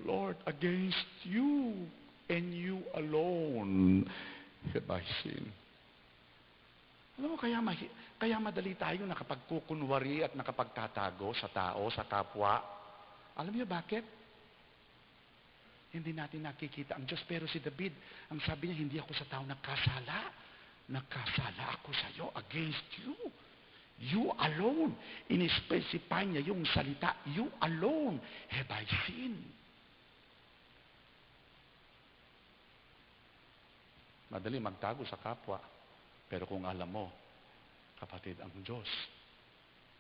Lord, against you and you alone have I sinned. Alam mo, kaya madali tayo nakapagkukunwari at nakapagtatago sa tao, sa kapwa. Alam niyo bakit? Hindi natin nakikita ang Diyos. Pero si David, ang sabi niya, hindi ako sa tao nagkasala. Nagkasala ako sa iyo against you. You alone. In-specify niya yung salita, you alone have I sinned. Madali magtago sa kapwa. Pero kung alam mo, kapatid, ang Diyos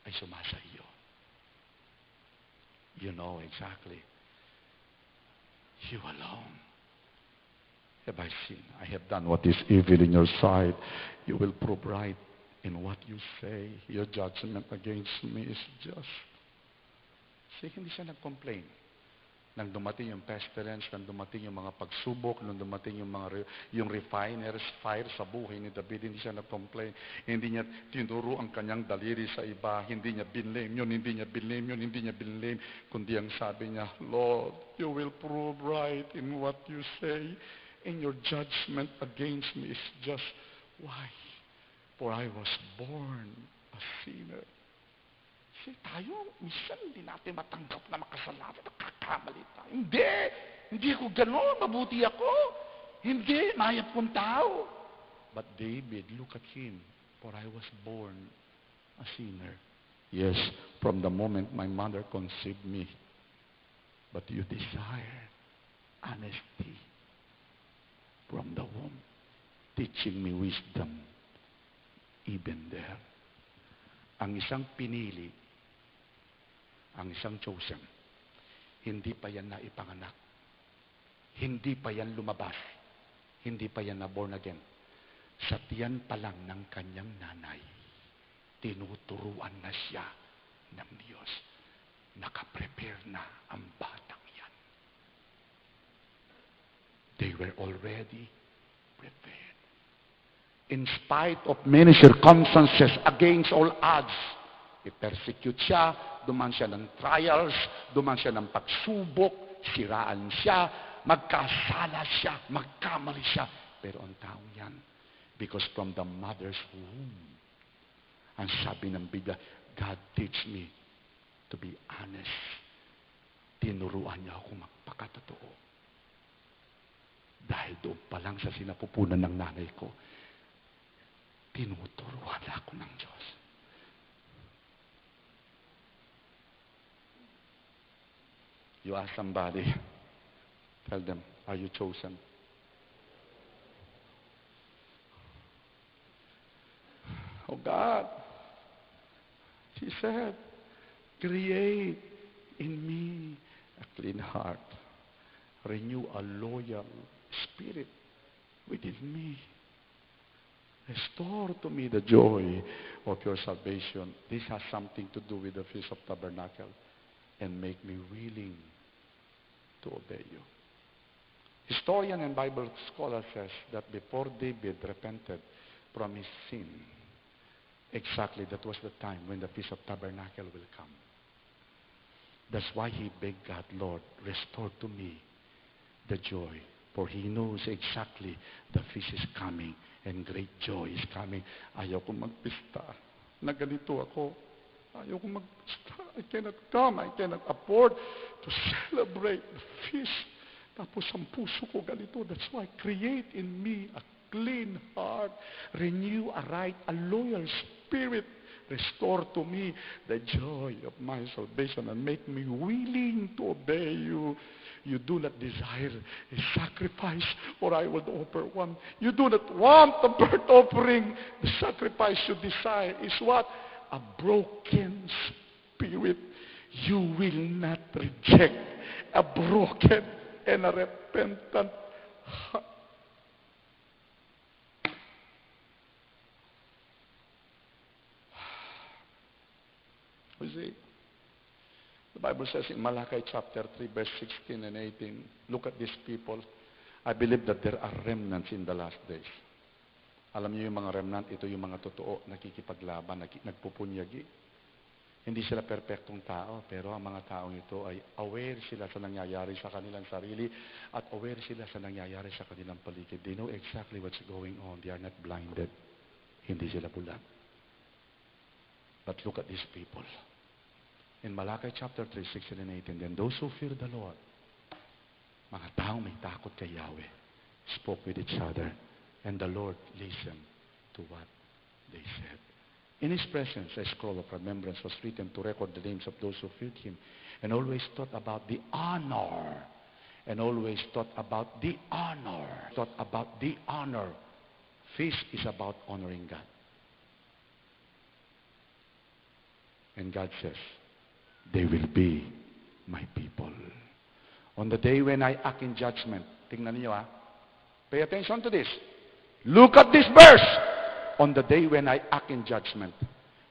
ay sumasa iyo. You know exactly. You alone have I sinned. I have done what is evil in your sight. You will prove right in what you say. Your judgment against me is just. See, hindi siya nag-complain. Nang dumating yung pestilence, nang dumating yung mga pagsubok, nang dumating yung refiner's fire sa buhay ni David, hindi siya nag-complain. Hindi niya tinuro ang kanyang daliri sa iba. Hindi niya binlame yun, hindi niya binlame yun, hindi niya binlame. Kundi ang sabi niya, Lord, you will prove right in what you say. and your judgment against me is just, why? For I was born a sinner. Kasi tayo, minsan hindi natin matanggap na makasalanan, nakakamali tayo. Hindi ako gano'n, mabuti ako. Hindi, mayap kong tao. But David, look at him, for I was born a sinner. Yes, from the moment my mother conceived me, but you desire honesty from the womb, teaching me wisdom even there. Ang isang pinili, ang isang chosen, hindi pa yan naipanganak. Hindi pa yan lumabas. Hindi pa yan na born again. Sa tiyan pa lang ng kanyang nanay, tinuturuan na siya ng Diyos. Nakaprepare na ang batang yan. They were already prepared. In spite of many circumstances, against all odds, i-persecute siya, duman siya ng trials, duman siya ng pagsubok, siraan siya, magkasala siya, magkamali siya. Pero ang taong yan, because from the mother's womb, ang sabi ng Biblia, God teach me to be honest. Tinuruan niya ako magpakatotoo. Dahil doon pa lang sa sinapupunan ng nanay ko, tinuturuan ako ng Diyos. You ask somebody, tell them, are you chosen? Oh God, she said, create in me a clean heart. Renew a loyal spirit within me. Restore to me the joy of your salvation. This has something to do with the Feast of Tabernacle. And make me willing to obey you. Historian and Bible scholar says that before David repented from his sin, exactly that was the time when the Feast of Tabernacle will come. That's why he begged God, Lord, restore to me the joy. For he knows exactly the feast is coming and great joy is coming. Ayaw ko magpista na ganito ako. Ayaw ko magpista. I cannot come. I cannot afford to celebrate the feast. Tapos ang puso ko ganito. That's why create in me a clean heart. Renew a right, a loyal spirit. Restore to me the joy of my salvation and make me willing to obey you. You do not desire a sacrifice, or I will offer one. You do not want a burnt offering. The sacrifice you desire is what? A broken spirit. You will not reject a broken and a repentant heart. You see, the Bible says in Malachi chapter 3, verse 16 and 18, look at these people. I believe that there are remnants in the last days. Alam niyo yung mga remnant, ito yung mga totoo, nakikipaglaban, nagpupunyagi. Hindi sila perpektong tao, pero ang mga taong ito ay aware sila sa nangyayari sa kanilang sarili at aware sila sa nangyayari sa kanilang paligid. They know exactly what's going on. They are not blinded. Hindi sila bulag. But look at these people. In Malachi chapter 3, 16 and 18, then those who fear the Lord, mga taong may takot kay Yahweh, spoke with each other, and the Lord listened to what they said. In His presence, a scroll of remembrance was written to record the names of those who feared Him, and always thought about the honor, and always thought about the honor, thought about the honor. Feast is about honoring God. And God says, they will be my people. On the day when I act in judgment, tingnan niyo pay attention to this. Look at this verse. On the day when I act in judgment,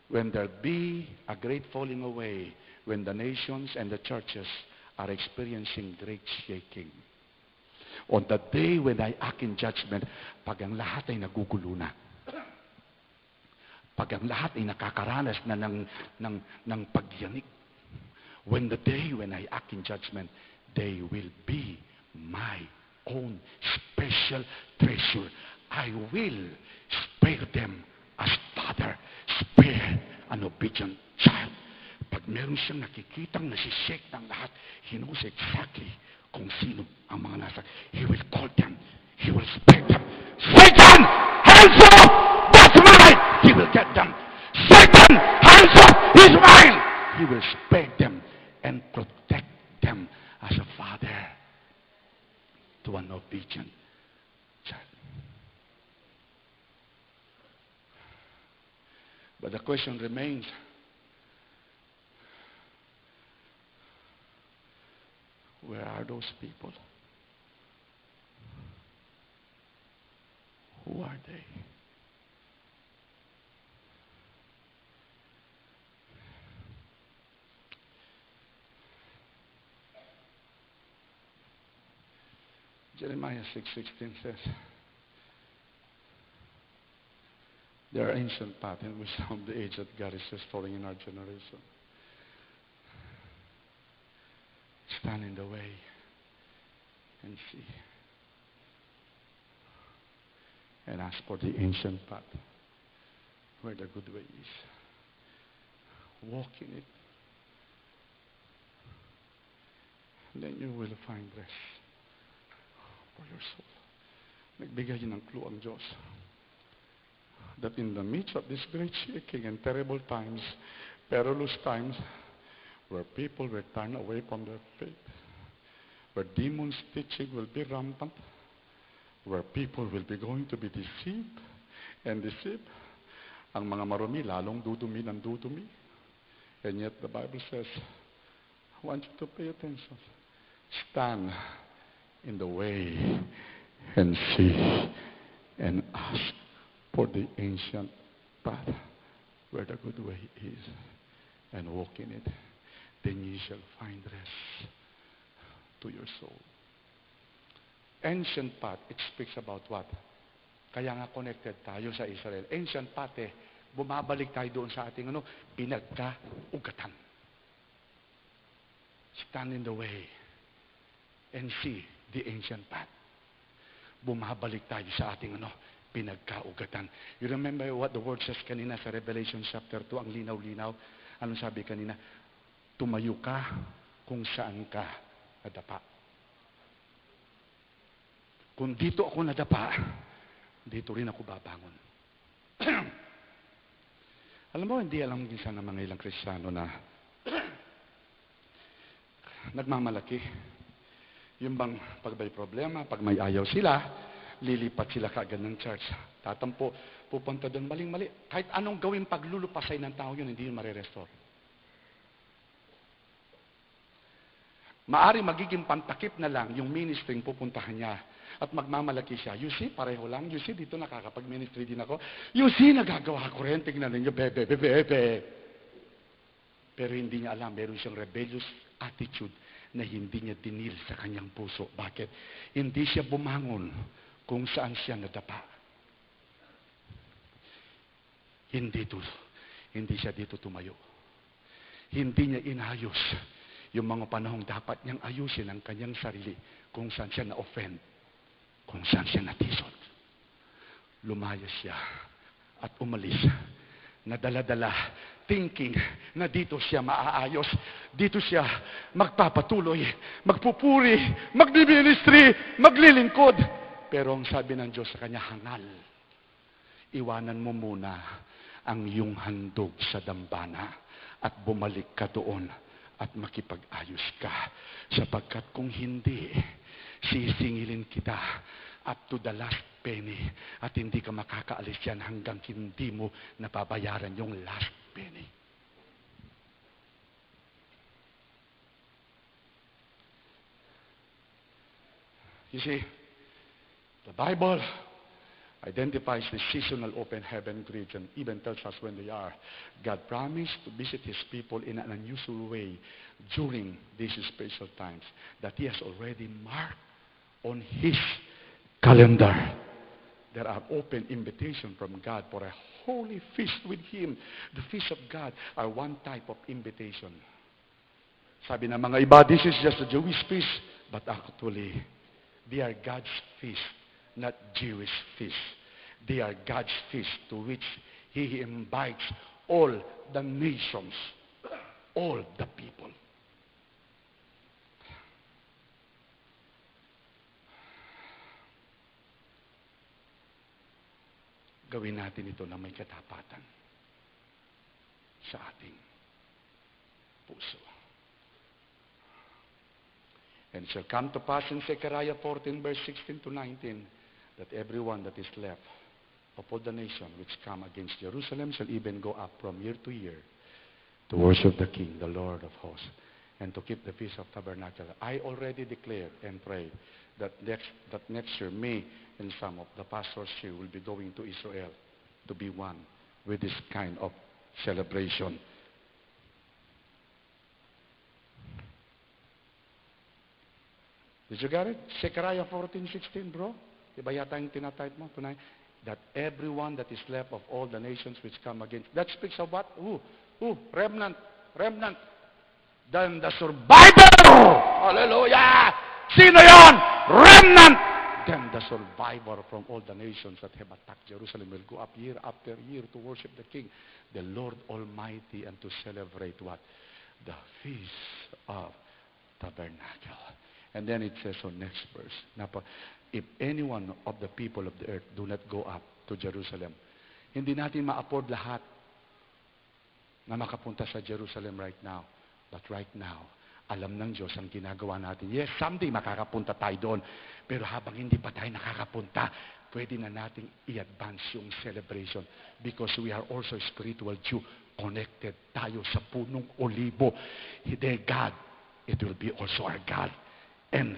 when there be a great falling away, when the nations and the churches are experiencing great shaking. On the day when I act in judgment, pag ang lahat ay nagugulo na, pag ang lahat ay nakakaranas na ng pagyanig, when the day when I act in judgment, they will be my
own special treasure. I will spare them as father spare an obedient child. Pag meron siyang nakikitang nasishake ng lahat, he knows exactly kung sino ang mga nasa. He will call them. He will spare them. Satan, hands off! That's mine! He will get them. Satan, hands off! He's mine! He will spare them and protect them as a father to an obedient child. But the question remains, where are those people? Who are they? Jeremiah 6:16 says, there are ancient patterns which of the age that God is restoring in our generation. Stand in the way and see. And ask for the ancient path where the good way is. Walk in it. Then you will find rest for your soul. Nagbigay ng clue ang Diyos that in the midst of this great shaking and terrible times, perilous times, where people will turn away from their faith, where demons' teaching will be rampant, where people will be going to be deceived and deceived, ang mga marumi lalong dudumi ng dudumi. And yet the Bible says, I want you to pay attention. Stand in the way and see and ask for the ancient path where the good way is and walk in it. Then ye shall find rest to your soul. Ancient path, it speaks about what? Kaya nga connected tayo sa Israel. Ancient path bumabalik tayo doon sa ating pinagkaugatan. Stand in the way and see the ancient path. Bumabalik tayo sa ating pinagkaugatan. You remember what the word says kanina sa Revelation chapter 2, ang linaw-linaw? Anong sabi kanina? Tumayo ka kung saan ka nadapa. Kung dito ako nadapa, dito rin ako babangon. Alam mo, hindi alam minsan ng mga ilang Kristiyano na nagmamalaki. Yung bang pag may problema, pag may ayaw sila, lilipat sila kaagad ng church. Tatampo, pupunta doon maling-mali. Kahit anong gawin paglulupasay ng tao yun, hindi yun marirestore. Maari magiging pantakip na lang yung ministry pupuntahan niya at magmamalaki siya. You see, pareho lang. You see, dito nakakapag-ministry din ako. You see, nagagawa ko rin. Tingnan ninyo, bebe. Pero hindi niya alam, meron siyang rebellious attitude na hindi niya dinil sa kanyang puso. Bakit? Hindi siya bumangon kung saan siya nadapa. Hindi siya dito tumayo. Hindi niya inayos yung mga panahong dapat niyang ayusin ang kanyang sarili kung saan siya na-offend, kung saan siya natisod. Lumayas siya at umalis. Nadala-dala, thinking na dito siya maaayos, dito siya magpapatuloy, magpupuri, magbiministry, maglilingkod. Pero ang sabi ng Diyos sa kanya, hangal. Iwanan mo muna ang iyong handog sa dambana at bumalik ka doon at makipag-ayos ka. Sapagkat kung hindi, sisingilin kita up to the last penny at hindi ka makakaalis yan hanggang hindi mo nababayaran yung last penny. You see, the Bible identifies the seasonal open heaven region, even tells us when they are. God promised to visit His people in an unusual way during these special times that He has already marked on His calendar. There are open invitations from God for a holy feast with Him. The feast of God are one type of invitation. Sabi ng mga iba, this is just a Jewish feast, but actually, They are God's feast, not Jewish feast. They are God's feast to which He invites all the nations, all the people. Gawin natin ito na may katapatan sa ating puso. And it shall come to pass in Zechariah 14, verse 16 to 19, that everyone that is left of all the nation which come against Jerusalem shall even go up from year to year to worship the King, the Lord of hosts, and to keep the Feast of Tabernacle. I already declared and prayed that next year, May, and some of the pastors here will be going to Israel to be one with this kind of celebration. Did you get it? Zechariah 14:16, bro? Diba yata yung tinatype mo tonight? That everyone that is left of all the nations which come against. That speaks of what? Remnant. Remnant. Then the survivor! Hallelujah! Sino yon? Remnant! Then the survivor from all the nations that have attacked Jerusalem will go up year after year to worship the King, the Lord Almighty, and to celebrate what? The Feast of Tabernacle. And then it says on next verse, if any one of the people of the earth do not go up to Jerusalem, hindi natin ma-afford lahat na makapunta sa Jerusalem right now. But right now, alam ng Diyos ang ginagawa natin. Yes, someday makakapunta tayo doon. Pero habang hindi pa tayo nakakapunta, pwede na nating i-advance yung celebration because we are also spiritual Jew. Connected tayo sa punong olibo. Their God, it will be also our God. And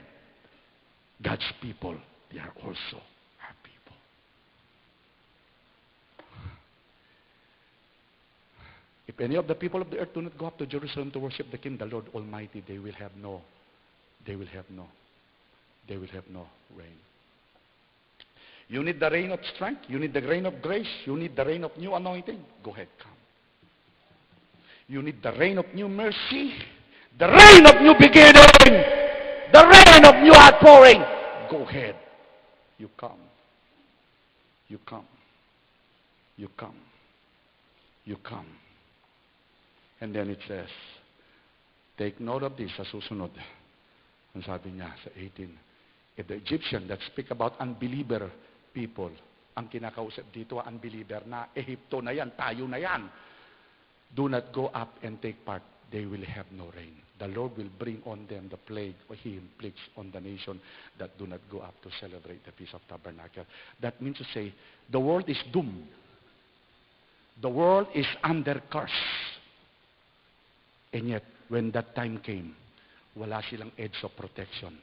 God's people, they are also our people. If any of the people of the earth do not go up to Jerusalem to worship the King, the Lord Almighty, they will have no rain. You need the rain of strength. You need the rain of grace. You need the rain of new anointing. Go ahead, come. You need the rain of new mercy. The rain of new beginning. The rain of new outpouring. Go ahead. You come. You come. You come. You come. And then it says, take note of this sa susunod. Ang sabi niya sa 18, if the Egyptian that speak about unbeliever people, ang kinakausap dito, unbeliever na, Ehipto na yan, tayo na yan, do not go up and take part, they will have no rain. The Lord will bring on them the plague, or He inflicts on the nation that do not go up to celebrate the Feast of Tabernacle. That means to say, the world is doomed. The world is under curse. And yet, when that time came, wala silang edge of protection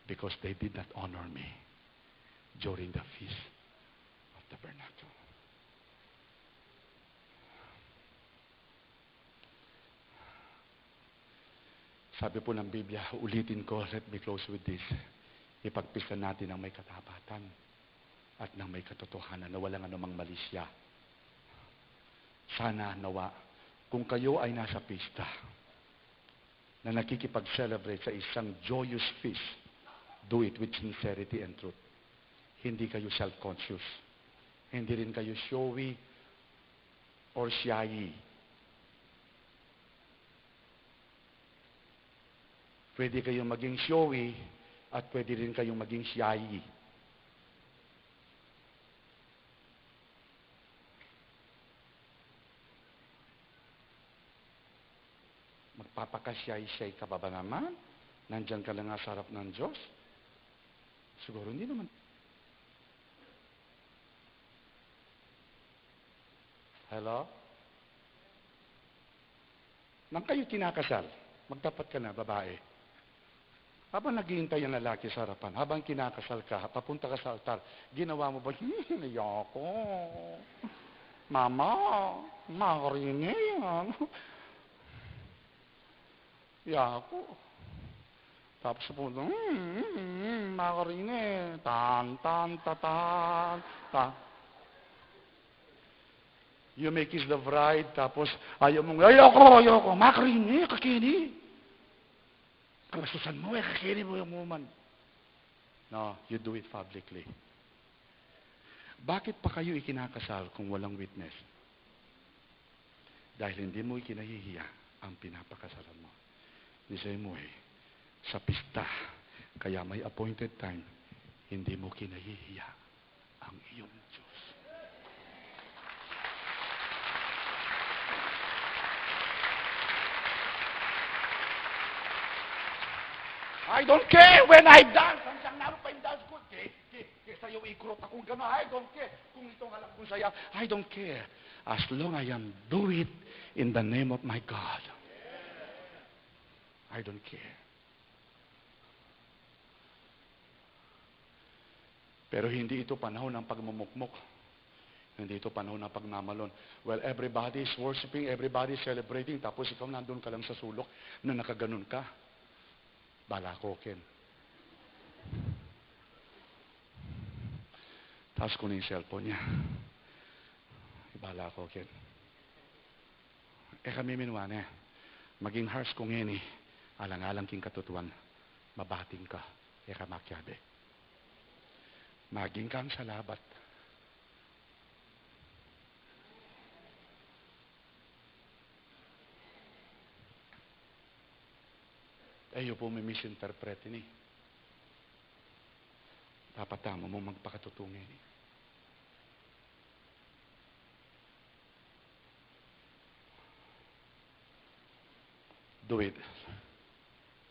because they did not honor me during the Feast of Tabernacle. Sabi po ng Biblia, ulitin ko, let me close with this. Ipagpisa natin ang may katapatan at ng may katotohanan na walang anumang malisya. Sana nawa, kung kayo ay nasa pista na nakikipag-celebrate sa isang joyous feast, do it with sincerity and truth. Hindi kayo self-conscious. Hindi rin kayo showy or shy. Pwede kayong maging showy at pwede rin kayong maging shy. Magpapakasyay-syay ka ba naman? Nandyan ka lang sa harap ng Diyos? Siguro hindi naman. Hello? Nang kayo kinakasal, magtapat ka na, babae. Habang naghihintay ang lalaki sa harapan, habang kinakasal ka, papunta ka sa altar, ginawa mo ba, ayoko. Mama, makarinig. Yako. Tapos sa punto, makarinig. Tan, tan, tatan, ta. You may kiss the bride, tapos ayaw mong, ayoko, makarinig, kakini. Kalasusan mo kakini mo yung woman. No, you do it publicly. Bakit pa kayo ikinakasal kung walang witness? Dahil hindi mo ikinahihiya ang pinapakasalan mo. The same way, sa pista, kaya may appointed time, hindi mo kinahihiya ang iyong Diyos. I don't care when I dance. Ang siyang naroon pa yung dance ko. Sa'yo ikurot akong gano'n. I don't care. Kung ito nga lang kung saya, I don't care. As long I am do it in the name of my God. I don't care. Pero hindi ito panahon ng pagmumukmok. Hindi ito panahon ng pagmamalon. Well, everybody is worshiping, everybody is celebrating, tapos ikaw nandun ka lang sa sulok na nakaganon ka. Balakokin. Tapos kunin yung cellphone niya. Balakokin. Kami minuan maging harsh kung ini, alang-alang king katutuan, mabating ka, makyabe. Maging kang salabat. Ayo po may misinterpret ini. Papatama mo magpakatutungin ini. Do it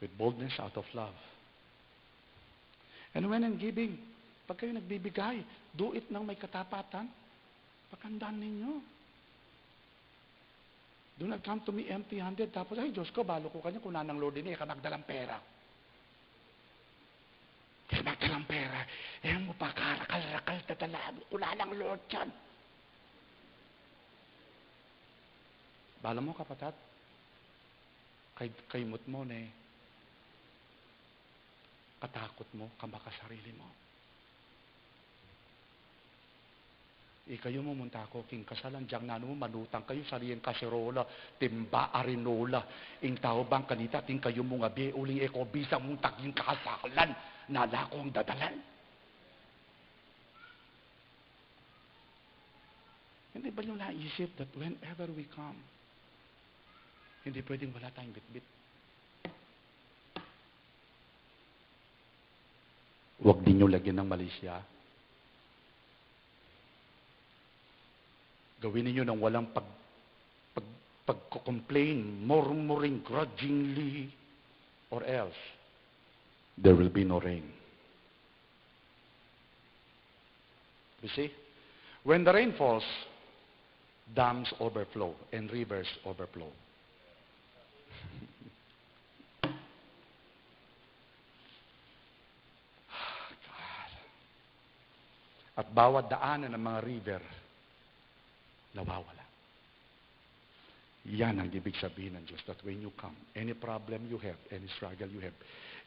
with boldness out of love. And when in giving, pag kayo nagbibigay, do it ng may katapatan. Paghandaan ninyo. Do not come to me empty-handed. Tapos, ay Diyos ko, balo ko kanya kung nanang Lord ini, magdalang pera. Kasi magdalang pera. Mo pa, karakal-rakal, tatalaan. Kung nanang Lord yan. Bala mo, kapatid. Kaymot mo katakot mo, kamaka sarili mo. Kayo mo munta ko, king kasalan, diyang nano mo, manutang kayo, sariyan kaserola, timba, arinola, ing tao bang kanita, ting kayo mo nga, uling eko, bisa mong taging kasalan, nalako ang dadalan. Hindi ba nyo naisip that whenever we come, hindi pwedeng wala tayong bitbit. Huwag din nyo lagyan ng Malaysia. Gawin niyo ng walang pagko-complain, murmuring grudgingly, or else there will be no rain. You see? When the rain falls, dams overflow and rivers overflow. At bawat daanan ng mga river, nawawala. Yan ang ibig sabihin ng Diyos, that when you come, any problem you have, any struggle you have,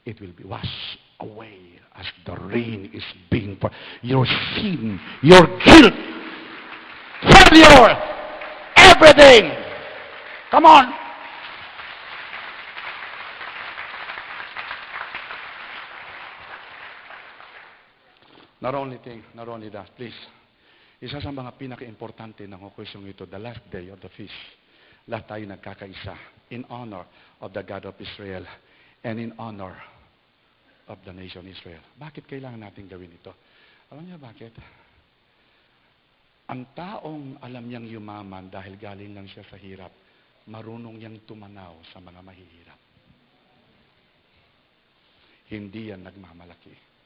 it will be washed away as the rain is being poured. Your sin, your guilt, failure, everything. Come on. Not only that, please. Isa sa mga pinaka-importante ng okusyong ito, the last day of the feast, lahat tayo nagkakaisa in honor of the God of Israel and in honor of the nation Israel. Bakit kailangan natin gawin ito? Alam niyo bakit? Ang taong alam niyang yumaman dahil galing lang siya sa hirap, marunong niyang tumanaw sa mga mahihirap. Hindi yan nagmamalaki.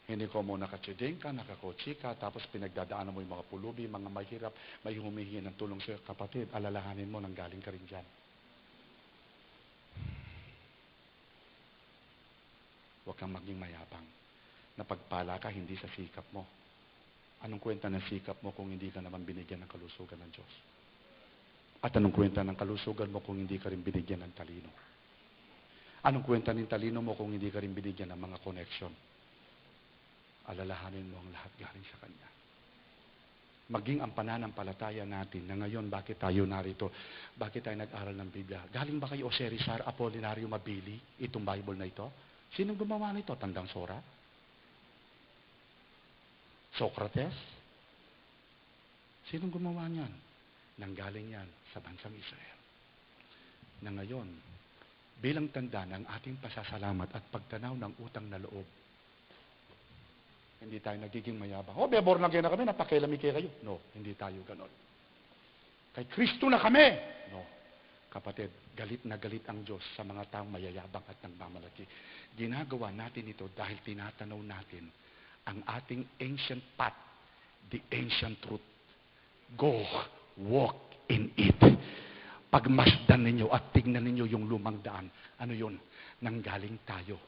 Hindi ko mo nakatsiding ka, nakakotsi ka, tapos pinagdadaanan mo yung mga pulubi, mga mahirap, may humihingi ng tulong sa kapatid, alalahanin mo nang galing ka rin dyan. Huwag kang maging mayabang. Napagpala ka, hindi sa sikap mo. Anong kwenta ng sikap mo kung hindi ka naman binigyan ng kalusugan ng Diyos? At anong kwenta ng kalusugan mo kung hindi ka rin binigyan ng talino? Anong kwenta ng talino mo kung hindi ka rin binigyan ng mga connection? Alalahanin mo ang lahat galing sa Kanya. Maging ang pananampalataya natin na ngayon, bakit tayo narito? Bakit tayo nag-aral ng Biblia? Galing ba kayo o Serizar Apolinario Mabili, itong Bible na ito? Sinong gumawa nito? Tandang Sora? Socrates? Sinong gumawa niyan? Nanggaling yan sa bansang Israel. Na ngayon, bilang tanda ng ating pasasalamat at pagtanaw ng utang na loob, hindi tayo nagiging mayabang. Born again na kami, napakilami kayo. No, hindi tayo ganon. Kay Kristo na kami. No. Kapatid, galit na galit ang Diyos sa mga taong mayayabang at nagmamalaki. Ginagawa natin ito dahil tinatanaw natin ang ating ancient path, the ancient truth. Go, walk in it. Pagmasdan ninyo at tignan ninyo yung lumang daan. Ano yun? Nanggaling tayo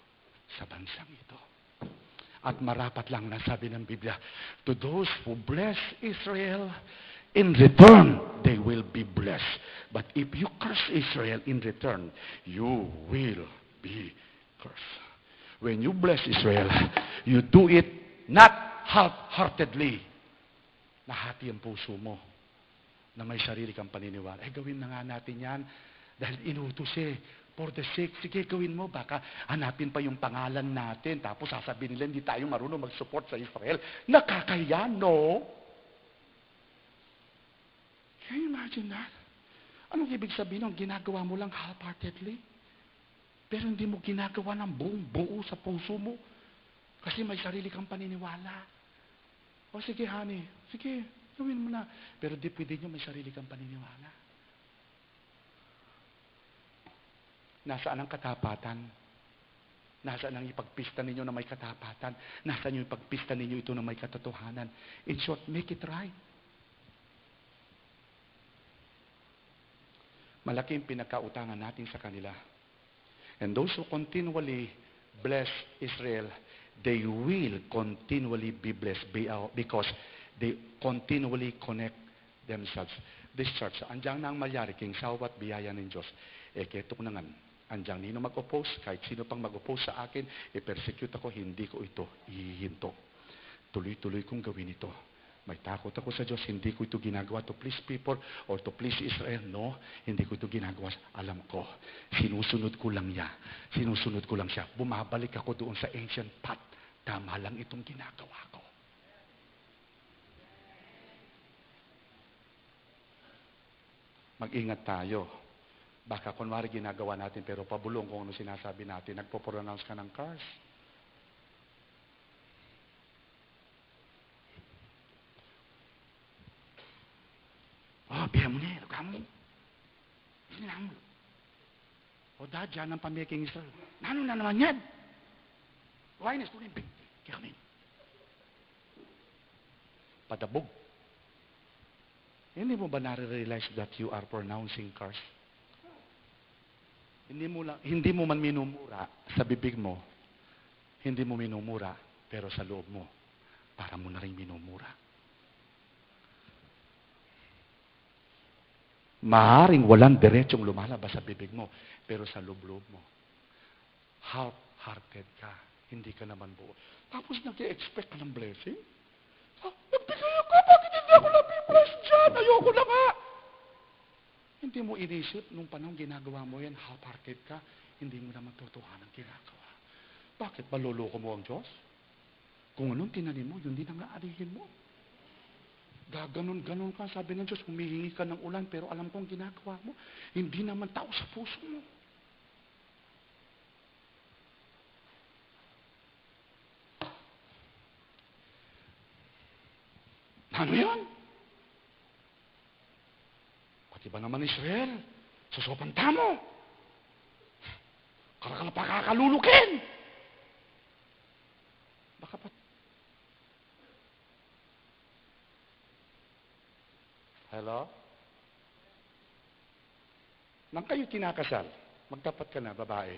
sa bansang ito. At marapat lang na sabi ng Biblia, to those who bless Israel, in return, they will be blessed. But if you curse Israel in return, you will be cursed. When you bless Israel, you do it not half-heartedly. Nahati ang puso mo na may sarili kang paniniwala. Gawin na nga natin yan dahil inutos for the sake, sige gawin mo, baka hanapin pa yung pangalan natin, tapos sasabihin nila, hindi tayo marunong mag-support sa Israel. Nakakahiya, no? Can you imagine that? Anong ibig sabihin ng ginagawa mo lang half-heartedly? Pero hindi mo ginagawa ng buong-buo sa puso mo. Kasi may sarili kang paniniwala. O sige, honey, sige, gawin mo na. Pero di pwede nyo may sarili kang paniniwala. Nasaan ang katapatan? Nasaan ang ipagpista ninyo na may katapatan? Nasaan yung ipagpista ninyo ito na may katotohanan? In short, make it right. Malaking pinagkautangan natin sa kanila. And those who continually bless Israel, they will continually be blessed because they continually connect themselves. This church, andiyan na ang malyari, king sawat biyaya ng Diyos. Ketok na nga, andiyan nino mag-oppose, kahit sino pang mag-oppose sa akin, persecute ako, hindi ko ito ihihinto. Tuloy-tuloy kong gawin ito. May takot ako sa Diyos, hindi ko ito ginagawa to please people or to please Israel. No, hindi ko ito ginagawa. Alam ko, sinusunod ko lang niya. Sinusunod ko lang siya. Bumabalik ako doon sa ancient path. Tama lang itong ginagawa ko. Mag-ingat tayo. Baka kunwari ginagawa natin pero pabulong kung ano sinasabi natin. Nagpo-pronounce ka ng curse. Bihan mo niya, luka mo. Sinang mo. Dad, dyan ang pamiking Israel. Nano na naman yan? Why is tulimping? Kaya kami. Padabog. Hindi mo ba nare-realize that you are pronouncing curse? Hindi mo man minumura sa bibig mo, hindi mo minumura, pero sa loob mo, para mo na rin minumura. Maaring walang diretsong lumalabas sa bibig mo, pero sa loob-loob mo, half-hearted ka, hindi ka naman buo. Tapos nag-i-expect ka ng blessing? Nagbigay ako, bakit hindi ako nabibless dyan? Ayoko na nga. Hindi mo inisip nung panahon ginagawa mo yan, half-hearted ka, hindi mo naman totohanan ginagawa. Bakit maloloko mo ang Diyos? Kung anong tinanim mo, yun din ang aarihin mo. Gaganon-ganon ka, sabi ng Diyos, humihingi ka ng ulan, pero alam kong ginagawa mo, hindi naman tao sa puso mo. Ano yan? Pati ba naman Israel? Sa sopan tamo. Karakala pa kakalulukin. Baka pa. Hello? Nang kayo kinakasal, magtapat ka na, babae.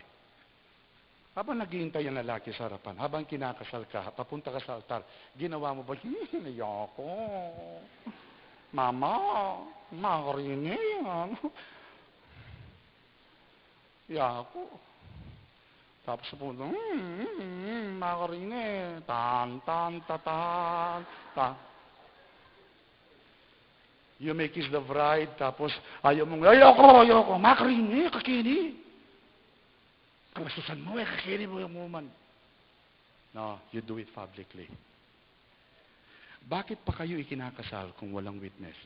Habang naghihintay ang lalaki sa harapan, habang kinakasal ka, papunta ka sa altar, ginawa mo ba, ayoko. Mama, makarinig. Yako. Tapos sa punto, makarinig. Tan, tan, tatan, tan. You may kiss the bride, tapos ayaw mong, ayoko, makarinig, kakini. Kamasusan mo, kakini mo yung woman. No, you do it publicly. Bakit pa kayo ikinakasal kung walang witness?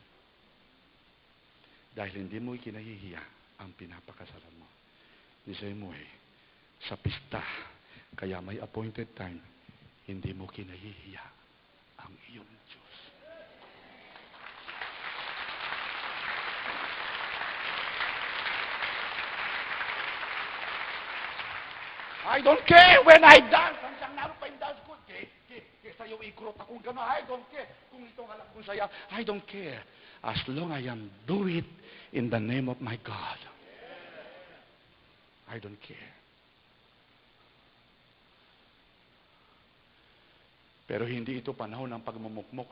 Dahil hindi mo ikinahihiya ang pinapakasalan mo. Ni Samuel, sa pista, kaya may appointed time, hindi mo kinahihiya ang iyong Diyos. I don't care when I dance. Hanggang naroon pa yung dance ko. Kesa yung ikurot akong gano'n. I don't care. Kung itong alam kong saya, I don't care. As long I am do it in the name of my God. I don't care. Pero hindi ito panahon ng pagmumukmok.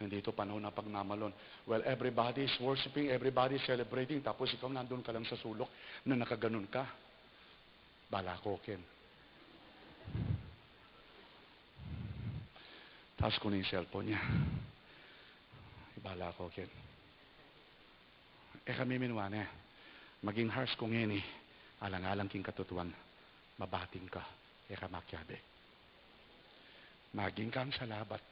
Hindi ito panahon ng pagmamalon. Well, everybody is worshiping, everybody is celebrating, tapos ikaw nandun ka lang sa sulok na nakaganon ka. Balakokin. Tapos kunin yung cellphone niya. Balakokin. Kami minwane. Maging harsh kung ini, alang-alang king katutuan, mabating ka, makyabe. Maging kang salabat.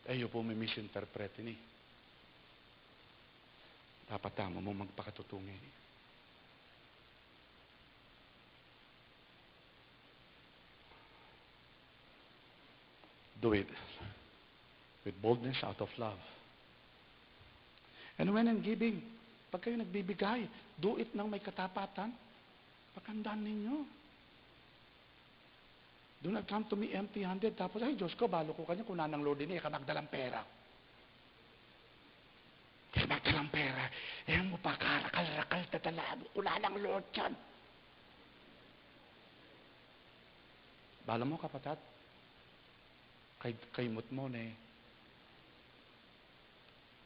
Ayo po may misinterpret ini. Dapat tama mo magpakatutungin. Do it with boldness out of love. And when in giving, pag kayo nagbibigay, do it ng may katapatan. Paghandaan ninyo. Do not come to me empty-handed. Tapos, ay Diyos ko, balo ko kanya kung nanang Lord din, ka magdalang pera. Kaya magdalang pera. Mo pa, karakal-rakal, tatala mo, kung nanang Lord yan. Bala mo, kapatat, kay mut mo,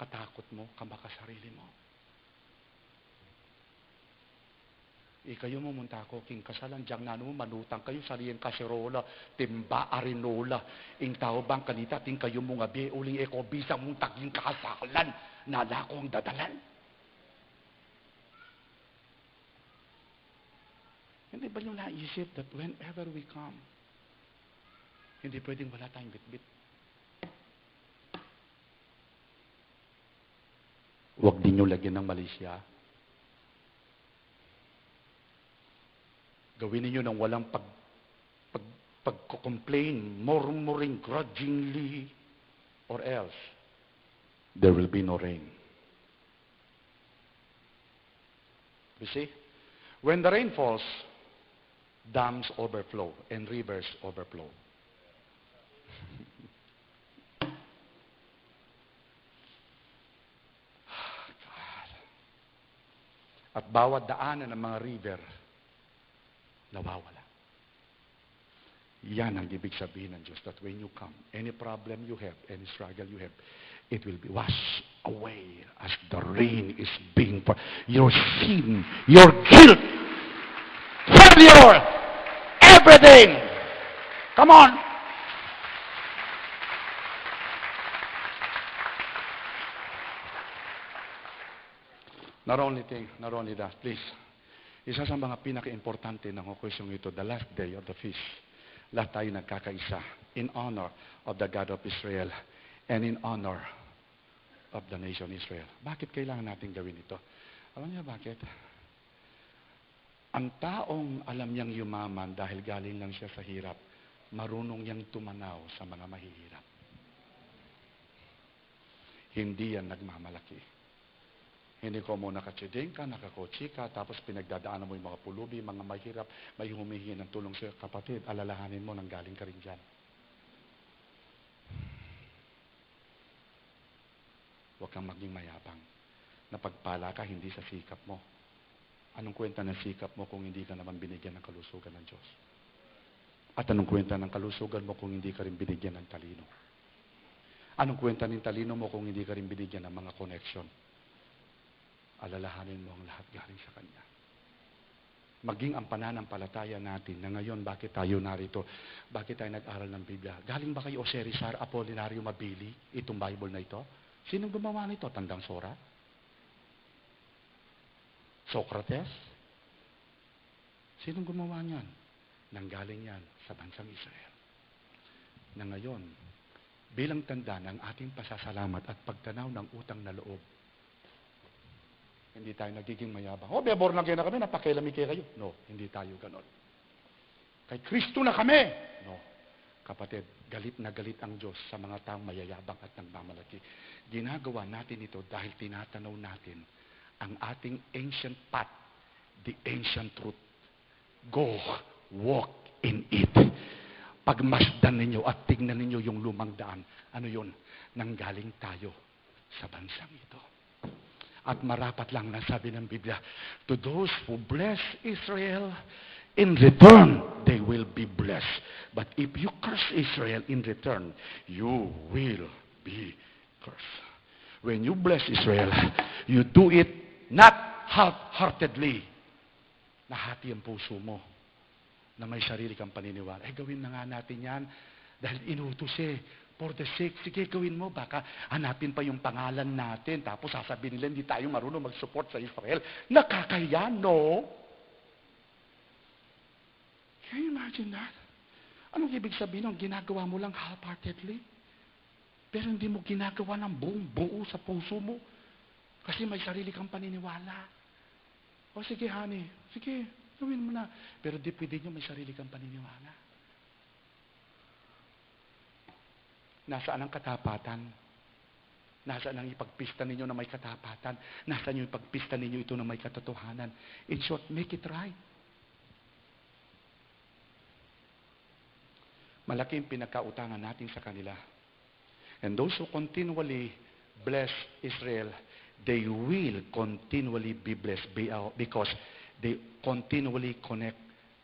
katakot mo, kamakasarili mo. Kayo mo munta ko, king kasalan, diyang nano mo, manutang kayo, sariyan kaserola, timba, arinola, ing tao bang kanita, ting kayo mo nga be, uling eko, bisang mong taging kasalan, nala ko ang dadalan. Hindi ba nyo naisip that whenever we come, hindi pwedeng wala tayong bitbit? Huwag din nyo lagyan ng Malaysia. Gawin niyo ng walang pagko-complain, murmuring grudgingly, or else, there will be no rain. You see? When the rain falls, dams overflow and rivers overflow. At bawat daanan ng mga river, nawawala. Yan ang ibig sabihin ng Diyos, that when you come, any problem you have, any struggle you have, it will be washed away as the rain is being poured. Your sin, your guilt, failure, everything. Come on. Not only that, please. Isa sa mga pinaka-importante ng okusyong ito, the last day of the feast, lahat tayo nagkakaisa in honor of the God of Israel and in honor of the nation Israel. Bakit kailangan natin gawin ito? Alam niyo bakit? Ang taong alam niyang yumaman dahil galing lang siya sa hirap, marunong niyang tumanaw sa mga mahihirap. Hindi yan nagmamalaki. Hindi ko mo nakachiding ka, nakakotsi ka, tapos pinagdadaanan mo yung mga pulubi, mga mahirap, may humihingi ng tulong sa kapatid, alalahanin mo nang galing ka rin dyan. Huwag kang maging mayabang. Napagpala ka, hindi sa sikap mo. Anong kwenta ng sikap mo kung hindi ka naman binigyan ng kalusugan ng Diyos? At anong kwenta ng kalusugan mo kung hindi ka rin binigyan ng talino? Anong kwenta ng talino mo kung hindi ka rin binigyan ng mga connection? Alalahanin mo ang lahat galing sa Kanya. Maging ang pananampalataya natin na ngayon, bakit tayo narito? Bakit tayo nag-aral ng Biblia? Galing ba kayo o Rizar Apolinario Mabili, itong Bible na ito? Sinong gumawa nito? Tandang Sora? Socrates? Sinong gumawa niyan? Nanggaling yan sa bansang Israel. Na ngayon, bilang tanda ng ating pasasalamat at pagtanaw ng utang na loob, hindi tayo nagiging mayabang. Oh, born again na kami, napakialamig kayo. No, hindi tayo ganon. Kay Kristo na kami. No. Kapatid, galit na galit ang Diyos sa mga taong mayayabang at nagmamalaki. Ginagawa natin ito dahil tinatanaw natin ang ating ancient path, the ancient truth. Go, walk in it. Pagmasdan ninyo at tingnan ninyo yung lumang daan. Ano yun? Nanggaling tayo sa bansang ito. At marapat lang na sabi ng Biblia, to those who bless Israel, in return, they will be blessed. But if you curse Israel in return, you will be cursed. When you bless Israel, you do it not half-heartedly. Nahati ang puso mo na may sarili kang paniniwala. Gawin na nga natin yan dahil inutos for the sake, sige, gawin mo. Baka hanapin pa yung pangalan natin. Tapos sasabihin nila, hindi tayo marunong mag-support sa Israel. Nakakahiya, no? Can you imagine that? Anong ibig sabihin ng ginagawa mo lang half-heartedly? Pero hindi mo ginagawa ng buong buo sa puso mo. Kasi may sarili kang paniniwala. O sige, honey. Sige, gawin mo na. Pero di pwede nyo may sarili kang paniniwala. Nasaan ang katapatan? Nasaan ang ipagpista ninyo na may katapatan? Nasaan yung ipagpista ninyo ito na may katotohanan? In short, make it right. Malaki yung pinagkautangan natin sa kanila. And those who continually bless Israel, they will continually be blessed because they continually connect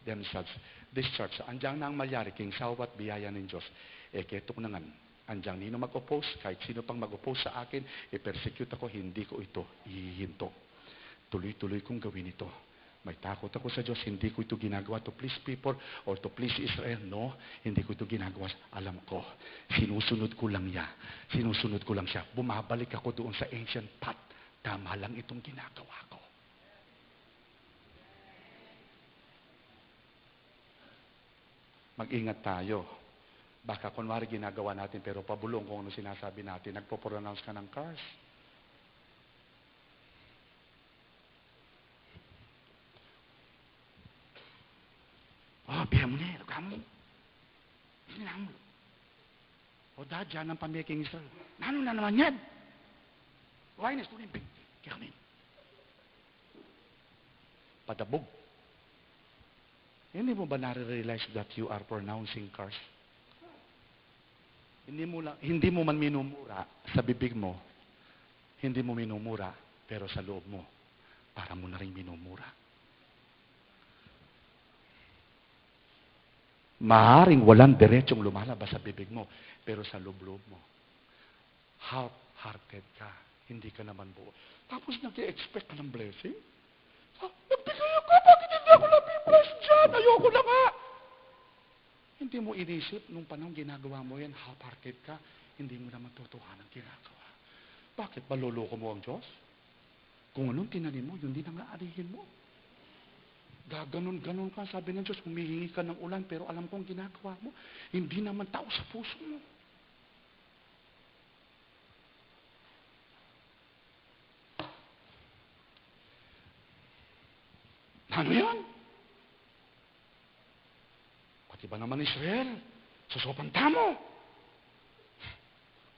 themselves. This church, andiyan na ang mayari, king sawat biyaya ng Diyos. Ketok na nga, andiyan nino mag-oppose, kahit sino pang mag-oppose sa akin, i-persecute ako, hindi ko ito ihihinto. Tuloy-tuloy kong gawin ito. May takot ako sa Diyos, hindi ko ito ginagawa to please people or to please Israel. No, hindi ko ito ginagawa. Alam ko, sinusunod ko lang niya. Sinusunod ko lang siya. Bumabalik ako doon sa ancient path. Tama lang itong ginagawa ko. Mag-ingat tayo. Baka kunwari ginagawa natin pero pabulong kung ano sinasabi natin. Nagpo-pronounce ka ng curse. Biya mo na, kamu. Hindi na mo. Dyan ang pamiking Israel. Nano na naman yan? Why na student? Kaya kami. Padabog. Hindi mo ba nare-realize that you are pronouncing curse? Hindi mo man minumura sa bibig mo. Hindi mo minumura, pero sa loob mo, para mo na rin minumura. Maaring walang diretsong lumalabas sa bibig mo, pero sa loob-loob mo, half-hearted ka. Hindi ka naman buo. Tapos nag-i-expect ka ng blessing? Nagbigay ako, bakit hindi ako nabibless dyan? Ayoko na nga. Hindi mo inisip, nung panahon ginagawa mo yan, half-hearted ka, hindi mo naman totohanan ginagawa. Bakit maloloko mo ang Diyos? Kung anong tinanim mo, yun din ang aarihin mo. Gaganon-ganon ka, sabi ng Diyos, humihingi ka ng ulan, pero alam kong ginagawa mo, hindi naman tao sa puso mo. Ano yan? Pati ba naman Israel? Sa sopan tamo.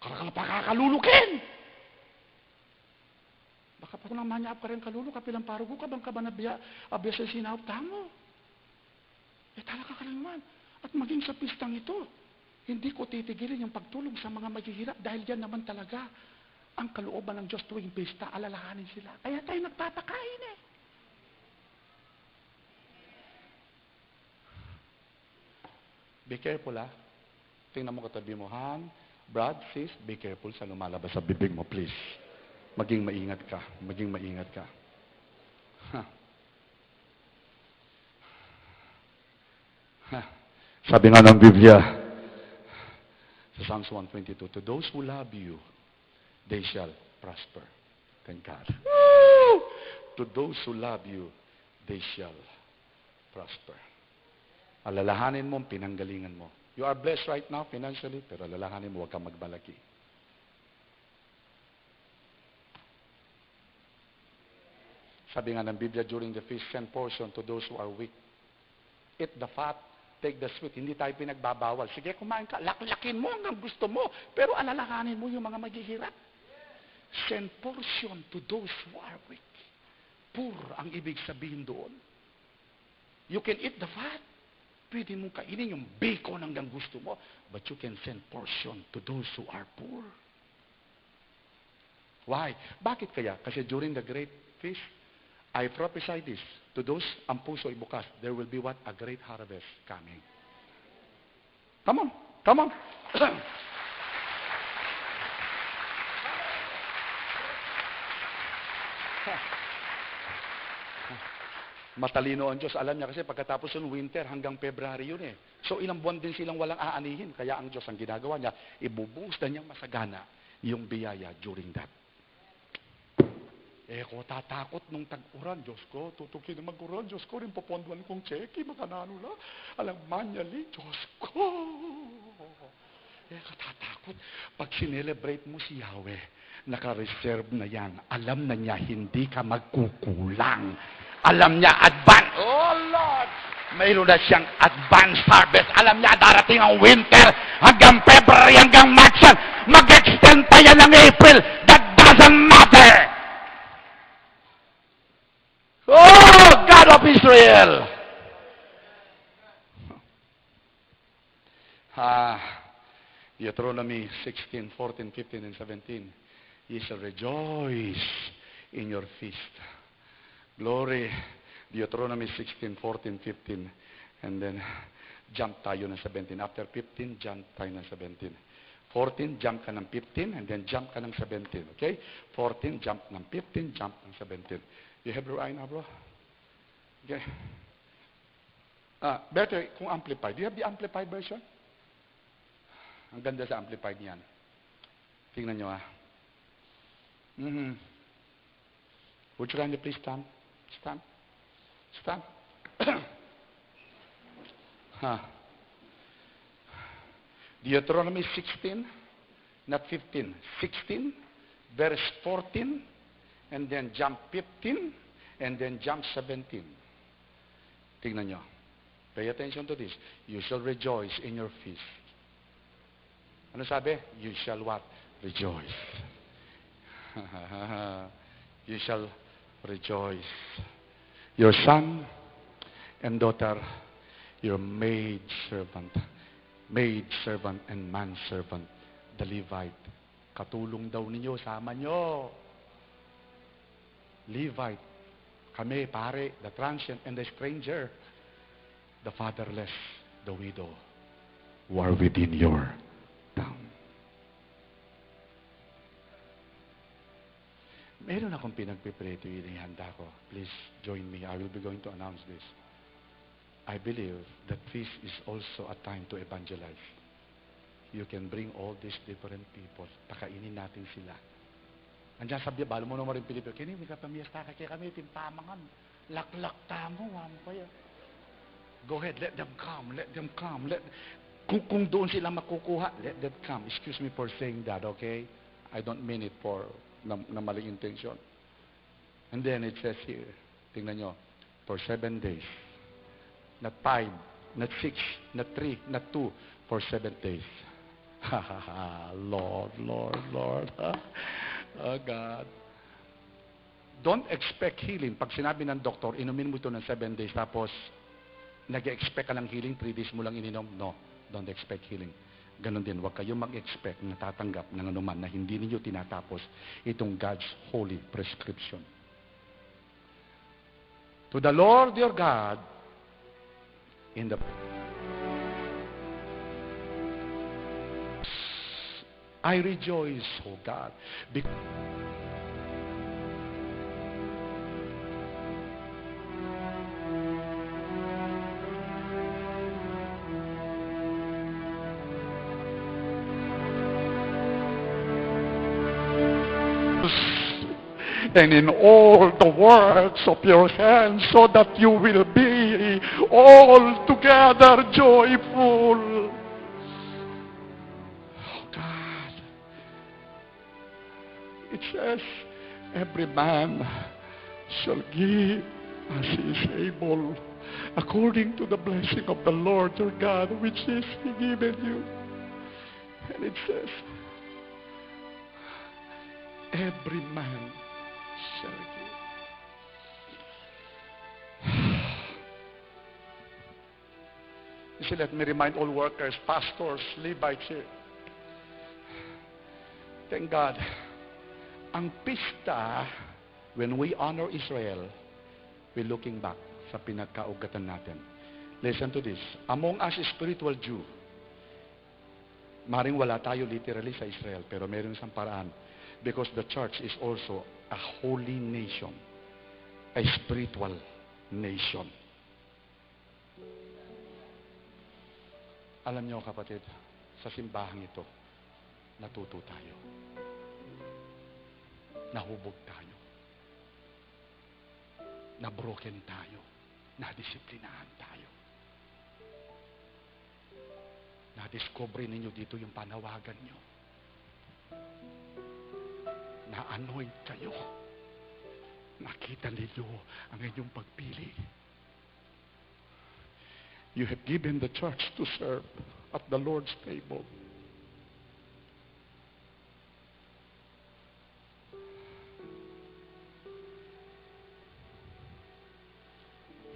Karakala pa kakalulukin. Baka pa kung namanya ka rin kalulu, kapilang parugo ka, bang ka ba abya sa sinahop tamo? Talaga ka lang naman. At maging sa pistang ito, hindi ko titigilin yung pagtulong sa mga maghihirap dahil yan naman talaga ang kalooban ng Diyos tuwing pista, alalahanin sila. Kaya tayo nagpapakain eh. Be careful Tingnan mo katabi mo, Han, Brad, sis, be careful sa lumalabas sa bibig mo, please. Maging maingat ka. Maging maingat ka. Sabi nga ng Biblia, sa Psalms 122, to those who love you, they shall prosper. Thank God. Woo! To those who love you, they shall prosper. Alalahanin mo, pinanggalingan mo. You are blessed right now financially, pero alalahanin mo, huwag kang magbalaki. Sabi nga ng Biblia, during the feast, send portion to those who are weak. Eat the fat, take the sweet. Hindi tayo pinagbabawal. Sige, kumain ka. Laklakin mo hanggang gusto mo. Pero alalahanin mo yung mga maghihirap. Send portion to those who are weak. Poor ang ibig sabihin doon. You can eat the fat. Pwede mong kainin yung bacon hanggang gusto mo. But you can send portion to those who are poor. Why? Bakit kaya? Kasi during the great feast, I prophesy this to those ang puso ay bukas. There will be what? A great harvest coming. Come on. Come on. Matalino ang Diyos. Alam niya kasi pagkatapos ng winter hanggang February yun eh. So ilang buwan din silang walang aanihin. Kaya ang Diyos ang ginagawa niya, ibubuhos na niyang masagana yung biyaya during that. Ko tatakot nung tag-uran. Diyos ko, tutukin na mag-uran. Diyos ko, rin poponduan kong tseki. Makanano na. Alang manyali. Diyos ko. Katatakot. Pag sinelebrate mo si Yahweh, naka-reserve na yan. Alam na niya, hindi ka magkukulang. Alam niya, advance. Oh Lord! Mayroon na siyang advanced harvest. Alam niya, darating ang winter hanggang February, hanggang March. Mag-extend pa yan ng April. That doesn't matter. Oh, God of Israel! Deuteronomy 16, 14, 15, and 17. Ye shall rejoice in your feast. Glory. Deuteronomy 16, 14, 15. And then, jump tayo ng 17. After 15, jump tayo ng 17. 14, jump ka ng 15, and then jump ka ng 17. Okay? 14, jump ng 15, jump ng 17. You have your eye now, bro? Okay. Better kung amplified. Do you have the amplified version? Ang ganda sa amplified niyan. Tingnan nyo, Would you kindly please stand? Stand. Stand. Deuteronomy 16, not 15. 16, verse 14, and then jump 15, and then jump 17. Tingnan nyo. Pay attention to this. You shall rejoice in your feast. Ano sabi? You shall what? Rejoice. You shall rejoice. Your son and daughter, your maid servant, and manservant, the Levite. Katulong daw ninyo, sama nyo. Levite, kami, pare, the transient and the stranger, the fatherless, the widow, who are within your town. Meron akong pinagpipray to you, handa ko. Please join me. I will be going to announce this. I believe that feast is also a time to evangelize. You can bring all these different people. Pakainin natin sila. Andiyan sabi, balo mo naman rin Pilipino, kini, may kapamiyasta ka, kaya kami, timpamangan. Laklak tamo, kaya. Go ahead, let them come, let them come. Kung doon sila makukuha, let them come. Excuse me for saying that, okay? I don't mean it for na maling intention. And then it says here, tingnan nyo, for 7 days. Not 5, not 6, not 3, not 2, for 7 days. Lord. Oh God. Don't expect healing. Pag sinabi ng doktor, inumin mo ito ng 7 days, tapos nag-expect ka ng healing, 3 days mo lang ininom. No, don't expect healing. Ganon din, huwag kayong mag-expect na tatanggap ng anuman na hindi ninyo tinatapos itong God's holy prescription. To the Lord your God, in the I rejoice, oh God, because and in all the works of your hands, so that you will be all together joyful. Oh God. It says, every man shall give as he is able, according to the blessing of the Lord your God, which is He given you. And it says, every man shall give. You see, let me remind all workers, pastors, Levites here. Thank God. Ang pista, when we honor Israel, we're looking back sa pinagkaugatan natin. Listen to this. Among us spiritual Jew, maring wala tayo literally sa Israel, pero meron isang paraan. Because the church is also a holy nation. A spiritual nation. Alam niyo kapatid, sa simbahang ito, natuto tayo. Nahubog tayo. Na-broken tayo. Na-disiplinahan tayo. Na-discover ninyo dito yung panawagan nyo. Na-anoint kayo. Nakita ninyo ang inyong pagpili. You have given the church to serve at the Lord's table.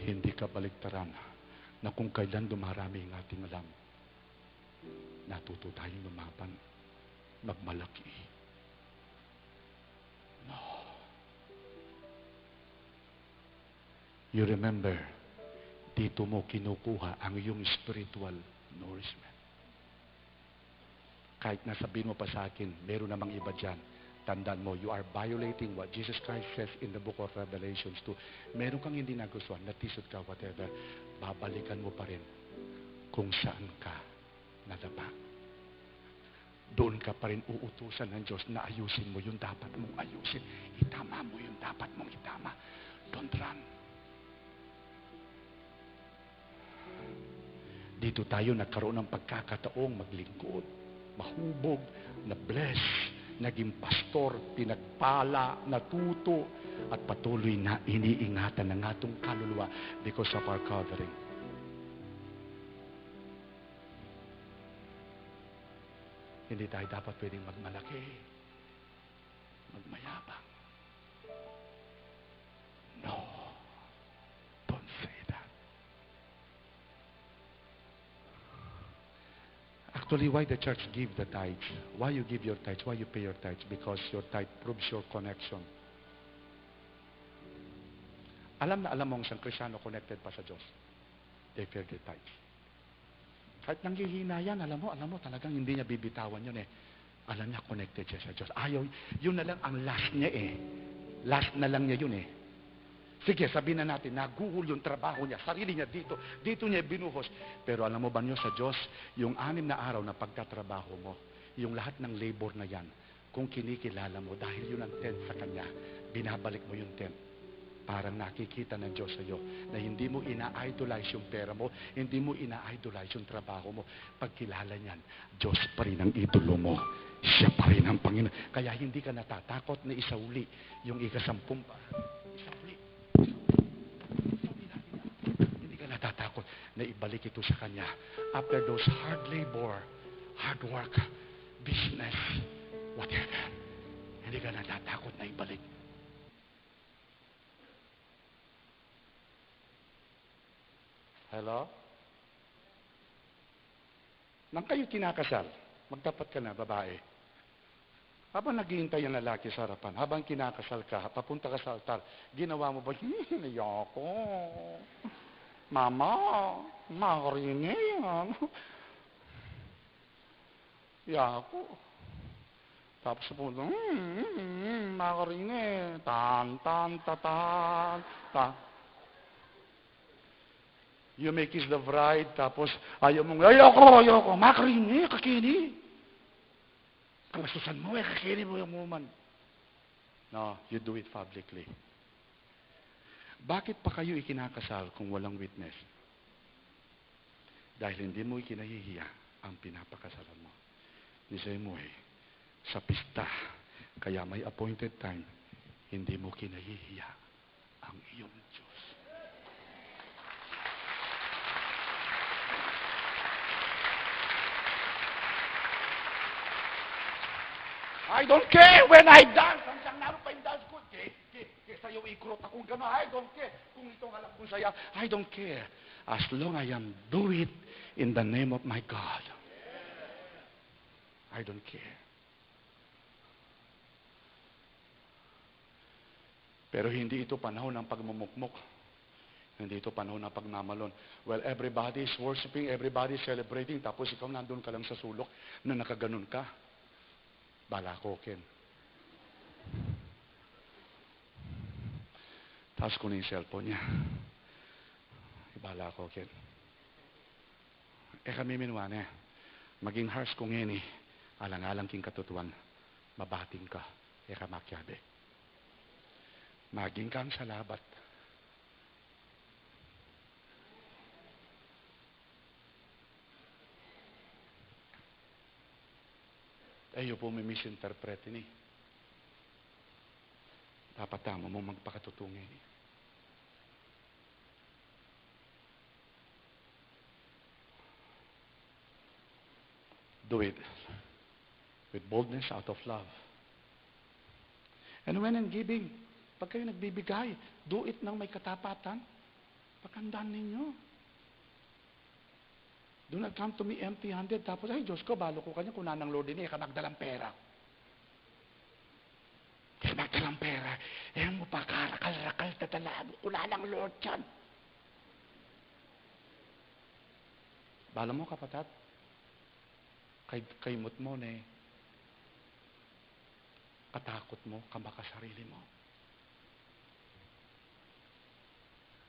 Hindi ka baliktaran na kung kailan dumarami ang ating alam, natuto tayong lumaban, magmalaki. No. You remember, dito mo kinukuha ang iyong spiritual nourishment. Kahit nasabihin mo pa sa akin, meron namang iba dyan, tandaan mo, you are violating what Jesus Christ says in the book of Revelations 2. Meron kang hindi nagustuhan, natisod ka, whatever, babalikan mo pa rin kung saan ka nadapa. Doon ka pa rin uutusan ng Diyos na ayusin mo yung dapat mong ayusin. Itama mo yung dapat mong itama. Don't run. Dito tayo nagkaroon ng pagkakataong maglingkod, mahubog, na-bless, naging pastor, pinagpala, natuto, at patuloy na iniingatan ng atong kaluluwa because of our covering. Hindi tayo dapat pwedeng magmalaki, magmayabang. No. Don't say that. Actually, why the church give the tithes? Why you give your tithes? Why you pay your tithes? Because your tithe proves your connection. Alam na alam mo ang isang Kristyano connected pa sa Diyos. They pay their tithes. Kahit nanghihina yan, alam mo, talagang hindi niya bibitawan yun eh. Alam niya, connected siya sa Diyos. Ayaw, yun na lang ang last niya eh. Last na lang niya yun eh. Sige, sabihin na natin, naguhol yung trabaho niya, sarili niya dito niya binuhos. Pero alam mo ba niyo sa Diyos, yung 6 na araw na pagtatrabaho mo, yung lahat ng labor na yan, kung kinikilala mo, dahil yun ang tent sa Kanya, binabalik mo yung tent. Parang nakikita ng Diyos sa iyo na hindi mo ina-idolize yung pera mo, hindi mo ina-idolize yung trabaho mo. Pagkilala niyan, Diyos pa rin ang idolo mo. Siya pa rin ang Panginoon. Kaya hindi ka natatakot na isauli yung ika-10. Isauli. Hindi ka natatakot na ibalik ito sa Kanya. After those hard labor, hard work, business, whatever, hindi ka natatakot na ibalik. Hello? Nang kayo kinakasal, magtapat ka na, babae. Habang naghihintay ang lalaki sa harapan, habang kinakasal ka, papunta ka sa altar, ginawa mo ba, ayoko. Mama, makarinig. Yako. Tapos pupunta, makarinig. Tan, tan, tatan, tan. You may kiss the bride, tapos ayaw mong, ayoko, makarinig, kakini. Kalasusan mo kakini mo yung woman. No, you do it publicly. Bakit pa kayo ikinakasal kung walang witness? Dahil hindi mo ikinahihiya ang pinapakasalan mo. The same way, sa pista, kaya may appointed time, hindi mo kinahihiya ang iyong Diyos. I don't care when I dance. Ang siyang naroon pa yung dance ko. Sa'yo ikurot akong gano'n. I don't care. Kung itong alam kong saya, I don't care. As long I am do it in the name of my God. I don't care. Pero hindi ito panahon ng pagmumukmok. Hindi ito panahon ng pagmamalon. Well, everybody is worshiping, everybody is celebrating, tapos ikaw nandun ka lang sa sulok na nakaganon ka. Bala ko, Ken. Tapos kunin yung cellphone niya. Bala ko, Ken. Kami minuane. Maging harsh kung ngini, alang-alang king katutuan, mabating ka, makyabe. Maging kang salabat. Ayo po may misinterpret ini. Dapat tama mo magpakatutungin. Do it with boldness out of love. And when in giving, pag kayo nagbibigay, do it ng may katapatan. Paghandaan ninyo. Do not come to me empty-handed. Tapos, ay Diyos ko, balo ko kanya kung nanang Lord din, ka magdalang pera. Kaya magdalang pera. Mo pa karakal-rakal tatalaan. Kung nanang Lord yan. Bala mo, kapatat. Kaymot mo na katakot mo, kamakasarili mo.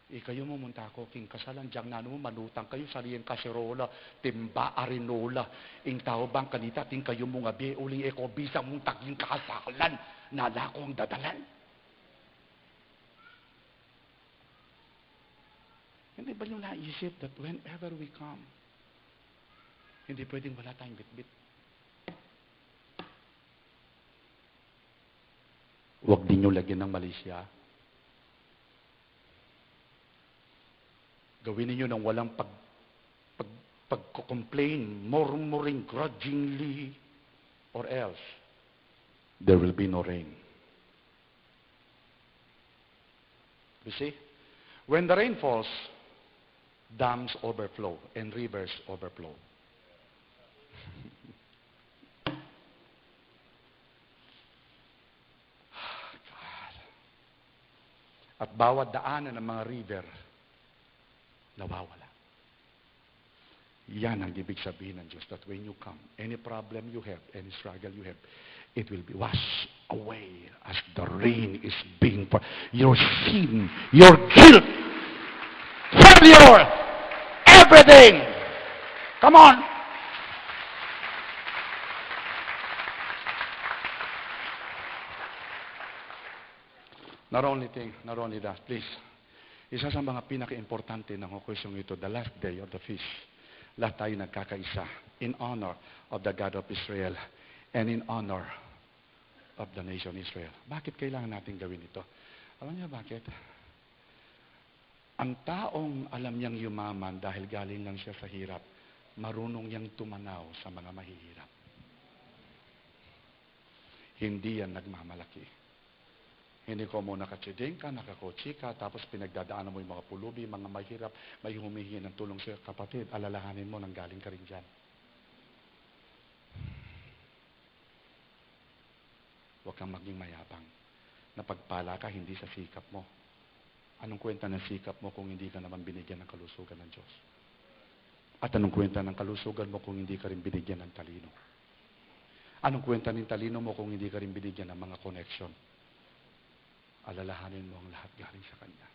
Kayo mo munta ko, king kasalan, diyang nano mo, manutang kayo, sariyan kaserola, timba, arinola, ing tao bang kanita, ting kayo mo nga be, uling eko, bisang mong taging kasalan, nalako ang dadalan. Hindi ba nyo naisip that whenever we come, hindi pwedeng wala tayong bitbit? Huwag din nyo lagyan ng Malaysia. Gawin niyo nang walang pagko-complain, murmuring grudgingly, or else there will be no rain. You see? When the rain falls, dams overflow and rivers overflow. God. At bawat daanan ng mga river, nawawala. Yan ang ibig sabihin ng Diyos, that when you come, any problem you have, any struggle you have, it will be washed away as the rain is being poured. Your sin, your guilt, failure, everything. Come on. Not only that, please. Isa sa mga pinaka-importante ng okusyong ito, the last day of the feast, lahat tayo nagkakaisa in honor of the God of Israel and in honor of the nation Israel. Bakit kailangan natin gawin ito? Alam niyo bakit? Ang taong alam niyang yumaman dahil galing lang siya sa hirap, marunong niyang tumanaw sa mga mahihirap. Hindi yan nagmamalaki. Hindi ko mo nakatsiding ka, nakakotsi ka, tapos pinagdadaanan mo yung mga pulubi, mga mahirap, may humihingi ng tulong sa kapatid, alalahanin mo nang galing ka rin dyan. Huwag kang maging mayabang. Napagpala ka, hindi sa sikap mo. Anong kwenta ng sikap mo kung hindi ka naman binigyan ng kalusugan ng Diyos? At anong kwenta ng kalusugan mo kung hindi ka rin binigyan ng talino? Anong kwenta ng talino mo kung hindi ka rin binigyan ng mga connection? Alalahanin mo ang lahat galing sa Kanya.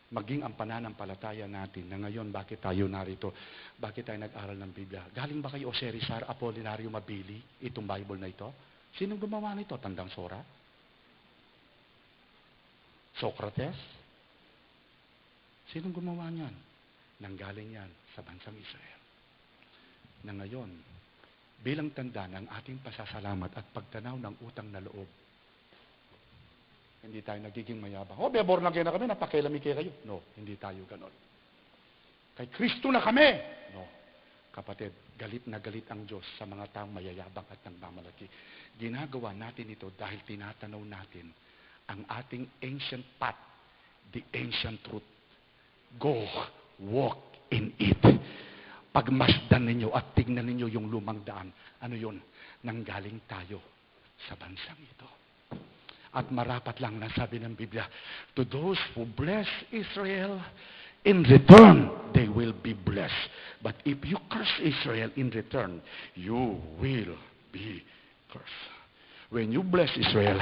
Maging ang pananampalataya natin na ngayon, bakit tayo narito? Bakit tayo nag-aral ng Biblia? Galing ba kay Jose Rizal Apolinario Mabili, itong Bible na ito? Sinong gumawa nito? Tandang Sora? Socrates? Sinong gumawa niyan? Nanggaling yan sa bansang Israel. Na ngayon, bilang tanda ng ating pasasalamat at pagtanaw ng utang na loob, hindi tayo nagiging mayabang. Born again na kami, napakilami kayo. No, hindi tayo ganon. Kay Kristo na kami. No. Kapatid, galit na galit ang Diyos sa mga taong mayayabang at nagmamalaki. Ginagawa natin ito dahil tinatanaw natin ang ating ancient path, the ancient truth. Go, walk in it. Pagmasdan ninyo at tignan ninyo yung lumang daan. Ano yun? Nanggaling tayo sa bansang ito. At marapat lang na sabi ng Biblia, to those who bless Israel, in return, they will be blessed. But if you curse Israel in return, you will be cursed. When you bless Israel,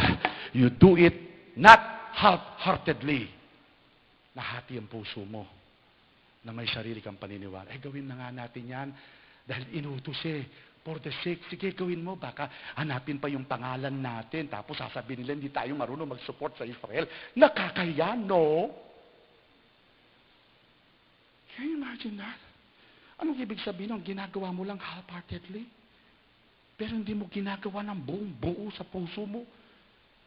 you do it not half-heartedly. Nahati ang puso mo na may sarili kang paniniwala. Gawin na nga natin yan dahil inutos for the sake, sige, gawin mo. Baka hanapin pa yung pangalan natin. Tapos sasabihin nila, hindi tayo marunong mag-support sa Israel. Nakakahiya, no? Can you imagine that? Anong ibig sabihin ng ginagawa mo lang half-heartedly? Pero hindi mo ginagawa ng buong-buo sa puso mo.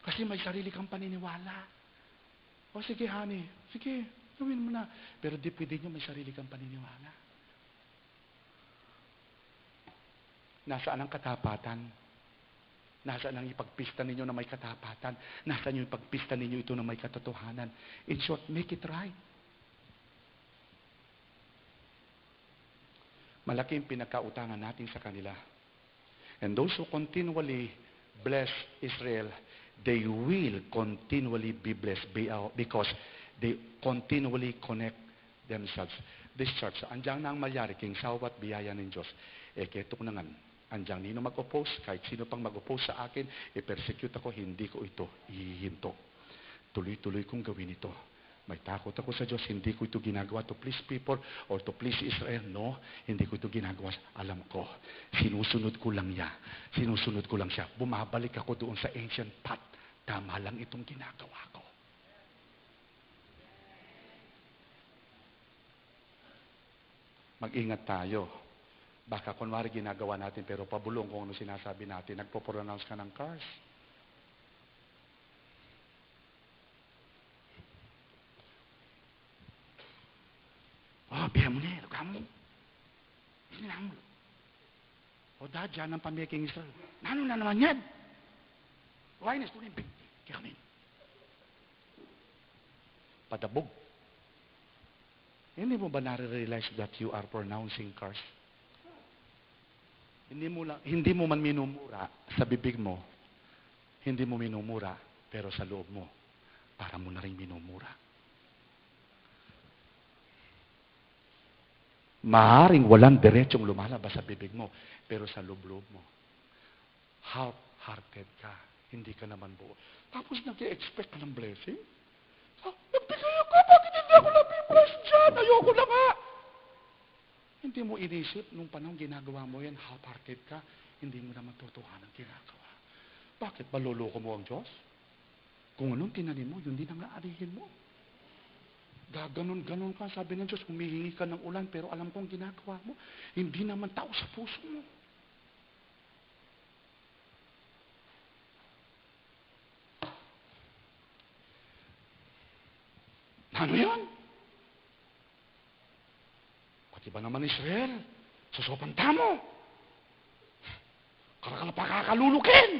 Kasi may sarili kang paniniwala. O sige, honey. Sige, gawin mo na. Pero deep within nyo, may sarili kang paniniwala. Nasaan ang katapatan? Nasaan ang ipagpista ninyo na may katapatan? Nasaan yung ipagpista ninyo ito na may katotohanan? In short, make it right. Malaki ang pinagkautangan natin sa kanila. And those who continually bless Israel, they will continually be blessed because they continually connect themselves. This church, andiyan na ang malyari, king sawat biyaya ng Diyos. Ketok na nga, andiyan nino mag-oppose, kahit sino pang mag-oppose sa akin, persecute ako, hindi ko ito ihihinto. Tuloy-tuloy kong gawin ito. May takot ako sa Diyos, hindi ko ito ginagawa to please people or to please Israel. No, hindi ko ito ginagawa. Alam ko, sinusunod ko lang niya. Sinusunod ko lang siya. Bumabalik ako doon sa ancient path. Tama lang itong ginagawa ko. Mag-ingat tayo. Baka kunwari ginagawa natin pero pabulong kung ano sinasabi natin. Nagpo-pronounce ka ng curse. Bihan mo niya, luka mo. Hindi mo. Dad, dyan ang pamiyaking Israel. Nano na naman yan? Why is it big? Kaya kami. Padabog. Hindi mo ba nare-realize that you are pronouncing curse? Hindi mo man minumura sa bibig mo. Hindi mo minumura, pero sa loob mo, para mo na rin minumura. Maaring walang diretsong lumalabas sa bibig mo, pero sa loob-loob mo, half-hearted ka. Hindi ka naman buo. Tapos nag-i-expect ka ng blessing? Nagbigay ako, bakit hindi ako nabibless dyan? Ayoko na nga. Hindi mo inisip, nung panahon ginagawa mo yan, half-hearted ka, hindi mo naman totohanan ang ginagawa. Bakit? Maloloko mo ang Diyos? Kung anong tinanim mo, yun din ang aarihin mo. Gaganon-ganon ka, sabi ng Diyos, humihingi ka ng ulan, pero alam kong ginagawa mo, hindi naman tao sa puso mo. Ano yan? Pati ba naman Israel? Sa sopang tamo. Karakala pa kakalulukin.